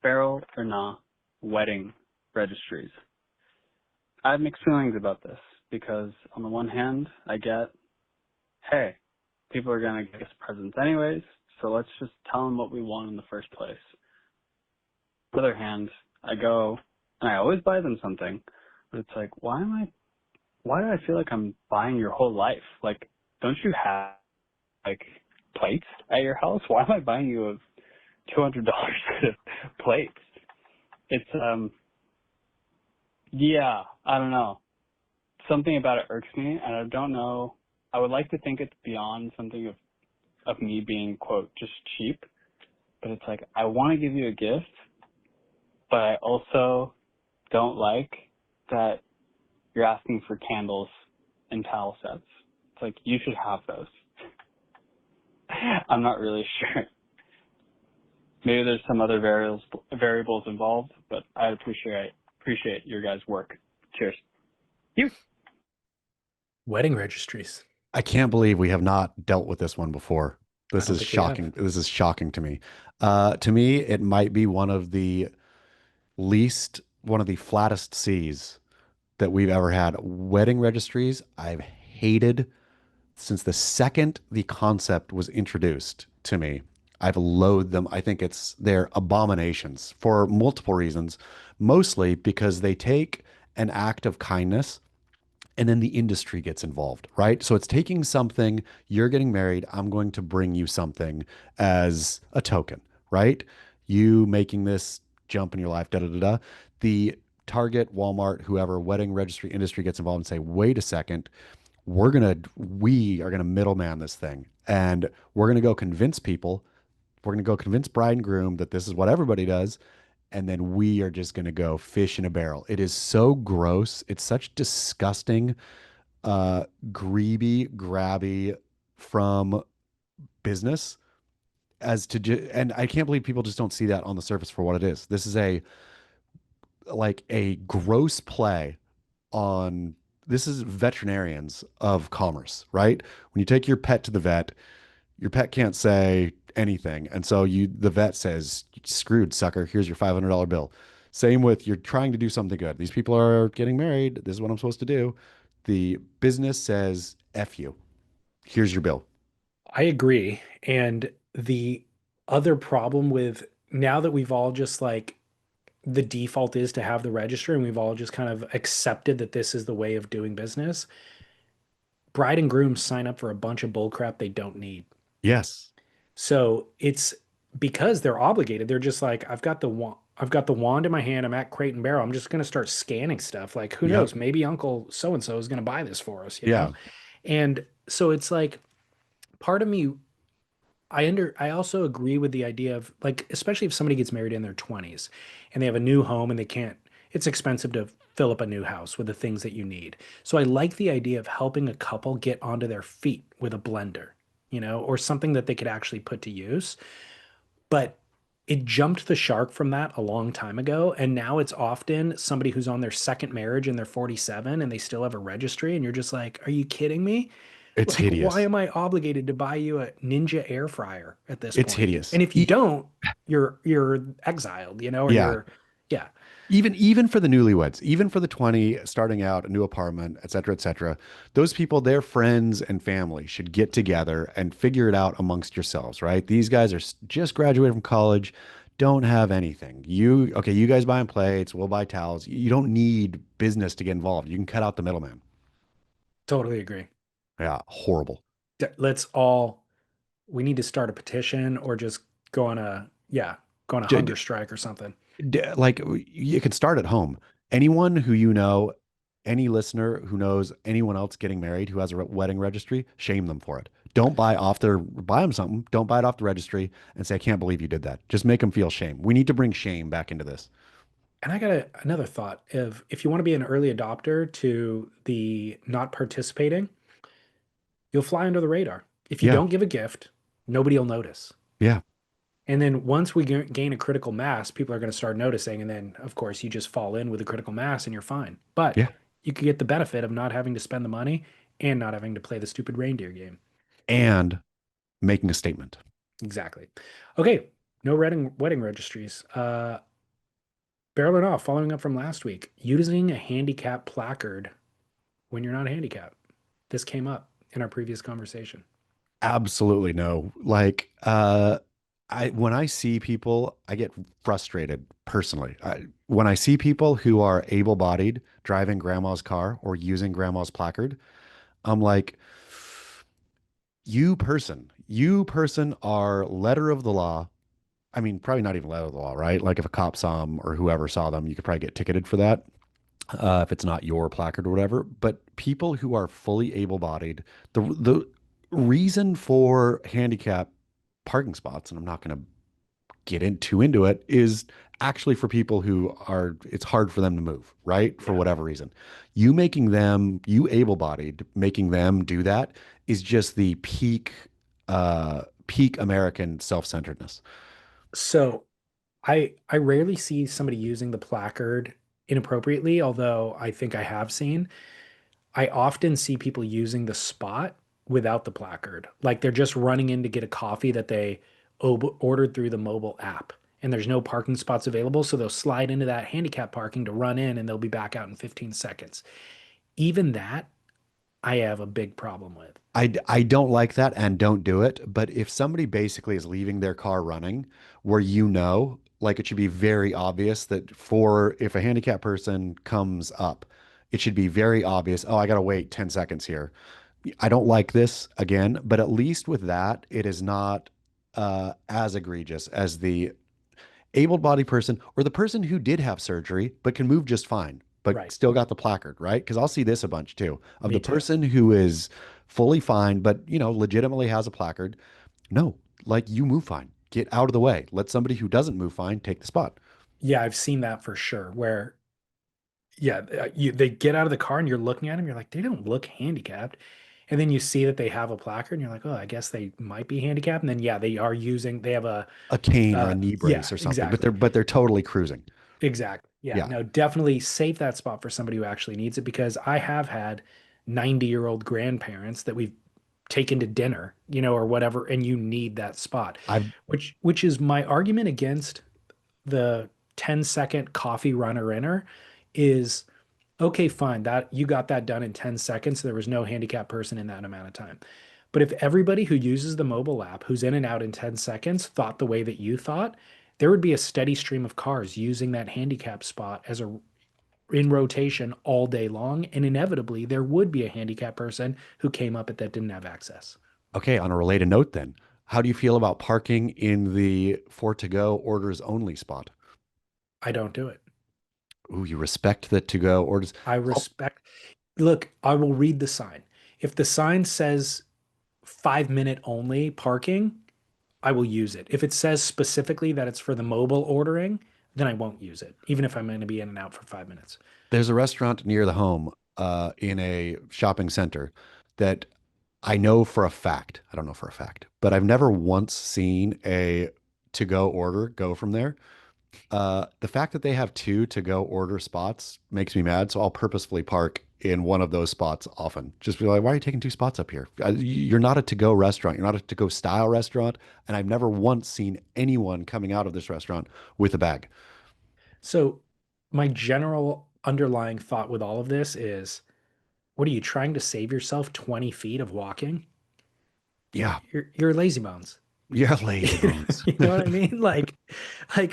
Barrel or nah, wedding registries. I have mixed feelings about this because on the one hand, I get, hey, people are going to give us presents anyways, so let's just tell them what we want in the first place. On the other hand, I go and I always buy them something, but it's like, why do I feel like I'm buying your whole life? Like, don't you have like plates at your house? Why am I buying you a $200 worth of plates? It's yeah, I don't know. Something about it irks me, and I don't know. I would like to think it's beyond something of me being quote just cheap, but it's like I want to give you a gift, but I also don't like that you're asking for candles and towel sets. It's like you should have those. I'm not really sure. Maybe there's some other variables involved, but I appreciate your guys' work. Cheers. You. Wedding registries. I can't believe we have not dealt with this one before. I This don't is think we have. shocking. This is shocking to me. To me, it might be one of the flattest C's that we've ever had. Wedding registries, I've hated since the second the concept was introduced to me. I've loathed them. I think they're abominations for multiple reasons, mostly because they take an act of kindness and then the industry gets involved, right? So it's taking something, you're getting married, I'm going to bring you something as a token, right? You making this jump in your life, da da da da. The Target, Walmart, whoever, wedding registry industry gets involved and say, wait a second, we are gonna middleman this thing, and we're gonna go convince bride and groom that this is what everybody does, and then we are just gonna go fish in a barrel. It is so gross. It's such disgusting, greedy, grabby from business and I can't believe people just don't see that on the surface for what it is. This is a gross play on this is veterinarians of commerce, right? When you take your pet to the vet, your pet can't say anything. And so the vet says, screwed, sucker, here's your $500 bill. Same with you're trying to do something good. These people are getting married. This is what I'm supposed to do. The business says, F you. Here's your bill. I agree. And the other problem with now that we've all just like the default is to have the register and we've all just kind of accepted that this is the way of doing business, bride and groom sign up for a bunch of bullcrap they don't need. Yes. So it's because they're obligated. They're just like, I've got the wand in my hand. I'm at Crate and Barrel. I'm just gonna start scanning stuff. Like, who Yep. knows? Maybe Uncle so and so is gonna buy this for us, you know? Yeah. And so it's like part of me, I also agree with the idea of like, especially if somebody gets married in their 20s and they have a new home and they can't, it's expensive to fill up a new house with the things that you need. So I like the idea of helping a couple get onto their feet with a blender, you know, or something that they could actually put to use. But it jumped the shark from that a long time ago. And now it's often somebody who's on their second marriage and they're 47 and they still have a registry. And you're just like, are you kidding me? It's Like, why hideous. am I obligated to buy you a Ninja air fryer at this It's point? hideous. And if you don't, you're exiled, you know, or Yeah. you're yeah, Even for the newlyweds, even for the 20 starting out a new apartment, et cetera, those people, their friends and family should get together and figure it out amongst yourselves, right? These guys are just graduated from college, don't have anything. Okay, you guys buying plates, we'll buy towels. You don't need business to get involved. You can cut out the middleman. totally agree. Yeah, horrible. Let's all we need to start a petition or just go on a D- hunger strike or something. like you can start at home. Anyone who you know, any listener who knows anyone else getting married who has a wedding registry, shame them for it. Don't buy them something. Don't buy it off the registry and say, I can't believe you did that. Just make them feel shame. We need to bring shame back into this. And I got another thought of if you want to be an early adopter to the not participating, you'll fly under the radar. If you Yeah. don't give a gift, nobody will notice. Yeah. And then once we gain a critical mass, people are going to start noticing. And then, of course, you just fall in with a critical mass and you're fine. But Yeah. you could get the benefit of not having to spend the money and not having to play the stupid reindeer game. And making a statement. Exactly. Okay. No wedding registries. Barrel it off, following up from last week, using a handicap placard when you're not handicapped. This came up in our previous conversation. Absolutely no. When I see people, I get frustrated personally. When I see people who are able-bodied driving grandma's car or using grandma's placard, I'm like, you person are letter of the law. I mean, probably not even letter of the law, right? Like if a cop saw them or whoever saw them, you could probably get ticketed for that, if it's not your placard or whatever. But people who are fully able-bodied, the reason for handicap parking spots, and I'm not going to get into it, is actually for people who are, it's hard for them to move, right? For Yeah. whatever reason. You able-bodied, making them do that is just the peak American self-centeredness. So I rarely see somebody using the placard inappropriately, although I think I have seen. I often see people using the spot without the placard. Like they're just running in to get a coffee that they ordered through the mobile app and there's no parking spots available. So they'll slide into that handicap parking to run in and they'll be back out in 15 seconds. Even that, I have a big problem with. I don't like that and don't do it. But if somebody basically is leaving their car running where like it should be very obvious that for if a handicapped person comes up, it should be very obvious. Oh, I got to wait 10 seconds here. I don't like this again, but at least with that, it is not as egregious as the able-bodied person or the person who did have surgery but can move just fine, but Right. still got the placard, right? Because I'll see this a bunch too of Me the too. person who is fully fine, but legitimately has a placard. No, like you move fine. Get out of the way. Let somebody who doesn't move fine take the spot. Yeah, I've seen that for sure. Where, yeah, they get out of the car and you're looking at them, you're like, they don't look handicapped. And then you see that they have a placard and you're like, oh, I guess they might be handicapped. And then, yeah, they have A cane or a knee yeah, brace or something, but exactly. they're totally cruising. Exactly. Yeah, Yeah. no, definitely save that spot for somebody who actually needs it because I have had 90-year-old grandparents that we've taken to dinner, you know, or whatever, and you need that spot, I've which is my argument against the 10-second coffee runner inner is okay, fine, that you got that done in 10 seconds. So there was no handicapped person in that amount of time. But if everybody who uses the mobile app who's in and out in 10 seconds thought the way that you thought, there would be a steady stream of cars using that handicap spot as a in rotation all day long, and inevitably there would be a handicap person who came up at that didn't have access. Okay, on a related note then, how do you feel about parking in the for to go orders only spot? I don't do it. Ooh, you respect the to go orders. I Oh, respect. Look, I will read the sign. If the sign says 5 minute only parking, I will use it. If it says specifically that it's for the mobile ordering, then I won't use it, even if I'm going to be in and out for 5 minutes. there's a restaurant near the home in a shopping center that I know for a fact, I don't know for a fact, but I've never once seen a to go order go from there. The fact that they have two to go order spots makes me mad. So I'll purposefully park in one of those spots often. Just be like, why are you taking two spots up here? You're not a to go restaurant. You're not a to go style restaurant. And I've never once seen anyone coming out of this restaurant with a bag. So, my general underlying thought with all of this is what are you trying to save yourself 20 feet of walking? Yeah. You're lazy bones. Yeah. Lazy bones. You know what I mean? Like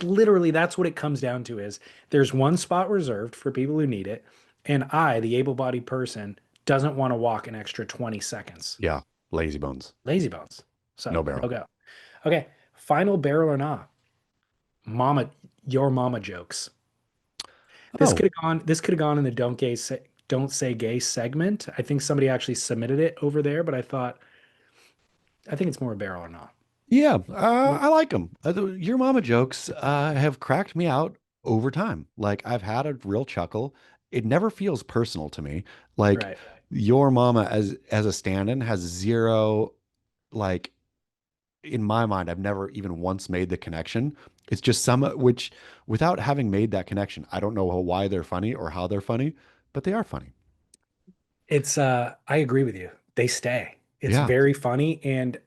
literally that's what it comes down to is there's one spot reserved for people who need it, and I, the able-bodied person, doesn't want to walk an extra 20 seconds. Yeah. Lazy bones. Lazy bones. No So no barrel. go. Okay. Final barrel or not. Mama, your mama jokes. Oh, This could have gone in the don't say gay segment. I think somebody actually submitted it over there, but I think it's more a barrel or not. yeah, What? I like them. Your mama jokes have cracked me out over time. Like I've had a real chuckle. It never feels personal to me. Like Right. your mama as a stand-in has zero like in my mind. I've never even once made the connection. It's just some which without having made that connection, I don't know why they're funny or how they're funny, but they are funny. It's I agree with you. They stay. It's Yeah. very funny, and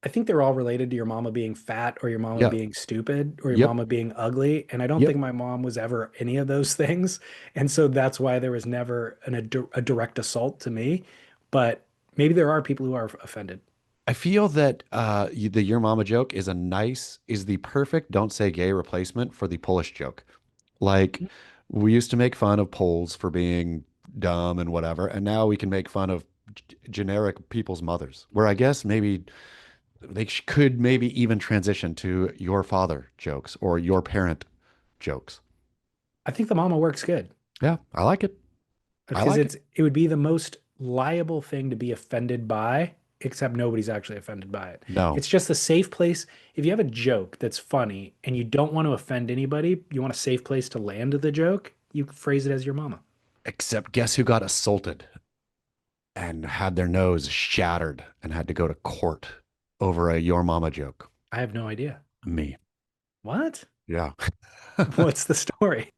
I think they're all related to your mama being fat or your mama Yeah. being stupid or your Yep. mama being ugly, and I don't Yep. think my mom was ever any of those things. And so that's why there was never a direct assault to me, but maybe there are people who are offended. I feel that the your mama joke is the perfect don't say gay replacement for the Polish joke. Like we used to make fun of Poles for being dumb and whatever, and now we can make fun of generic people's mothers. Where I guess maybe could maybe even transition to your father jokes or your parent jokes. I think the mama works good Yeah, I like it. I because like it. it would be the most liable thing to be offended by, except nobody's actually offended by it. No, It's just a safe place. If you have a joke that's funny and you don't want to offend anybody, you want a safe place to land the joke, you phrase it as your mama. except guess who got assaulted and had their nose shattered and had to go to court over a your mama joke? I have no idea. Me. What? Yeah. What's the story?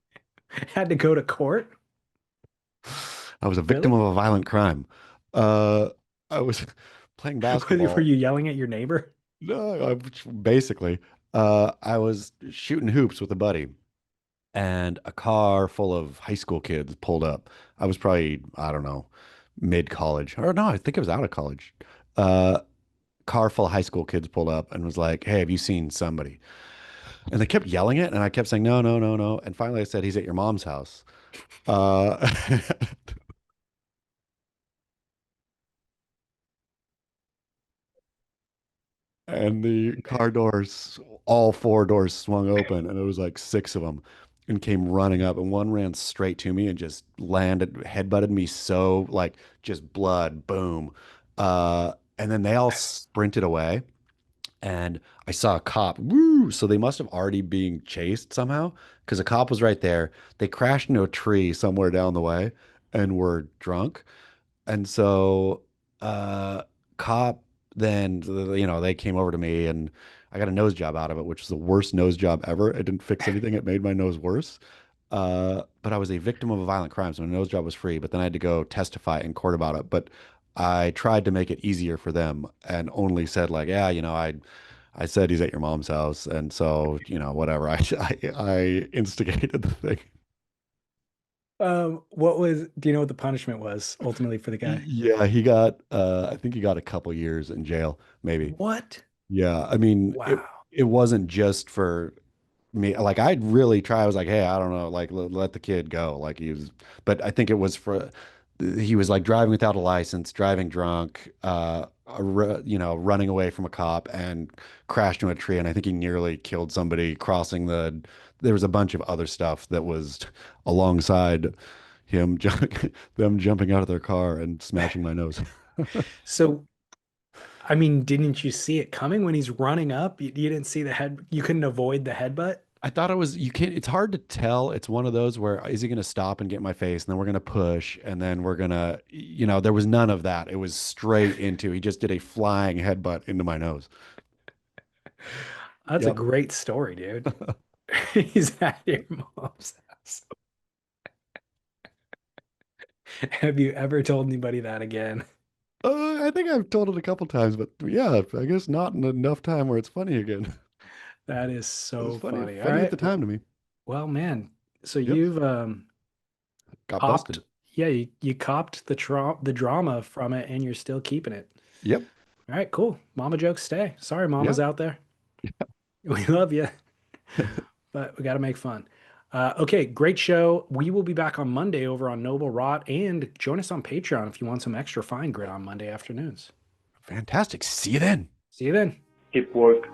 Had to go to court? I was a victim Really? of a violent crime. Uh, I was playing Were basketball. you yelling at your neighbor? No, basically, I was shooting hoops with a buddy, and a car full of high school kids pulled up. I was probably, I don't know, mid college, or no, I think I was out of college. Uh, car full of high school kids pulled up and was like, "Hey, have you seen somebody?" And they kept yelling it, and I kept saying, "No, no, no, no." And finally, I said, "He's at your mom's house." Uh, and the car doors, all four doors swung open, and it was like six of them, and came running up, and one ran straight to me and just landed, headbutted me so like just blood, boom. And then they all sprinted away, and I saw a cop. Woo! So they must have already being chased somehow because a cop was right there. They crashed into a tree somewhere down the way and were drunk. And so, uh, cop then, they came over to me and I got a nose job out of it, which was the worst nose job ever. It didn't fix anything. It made my nose worse. But I was a victim of a violent crime, so my nose job was free. But then I had to go testify in court about it. But I tried to make it easier for them and only said like, yeah, I said he's at your mom's house, and so whatever. I instigated the thing. Do you know what the punishment was ultimately for the guy? Yeah, he got I think he got a couple years in jail, maybe. What? Yeah, I mean, Wow. it wasn't just for me. Like I'd really try. I was like, hey, I don't know, like let the kid go. Like he was, but I think it was for he was like driving without a license, driving drunk, running away from a cop and crashed into a tree. And I think he nearly killed somebody crossing the. There was a bunch of other stuff that was alongside him, them jumping out of their car and smashing my nose. So, I mean, didn't you see it coming when he's running up? You didn't see the head, you couldn't avoid the headbutt? I thought it was you can't it's hard to tell. It's one of those where is he gonna stop and get my face and then we're gonna push and then we're gonna there was none of that. It was straight into he just did a flying headbutt into my nose. That's a Yep. great story, dude. He's at your mom's house. Have you ever told anybody that again? I think I've told it a couple times, but yeah, I guess not in enough time where it's funny again. That is It was so funny, funny. All funny at right. the time to me. Well, man. So Yep. you've Got copped, busted. yeah, you copped the drama from it and you're still keeping it. Yep. All right, cool. Mama jokes stay. Sorry, Yep. mamas out there. We love you, but we got to make fun. Okay, great show. We will be back on Monday over on Noble Rot, and join us on Patreon if you want some extra fine grit on Monday afternoons. Fantastic. See you then. See you then. Keep work.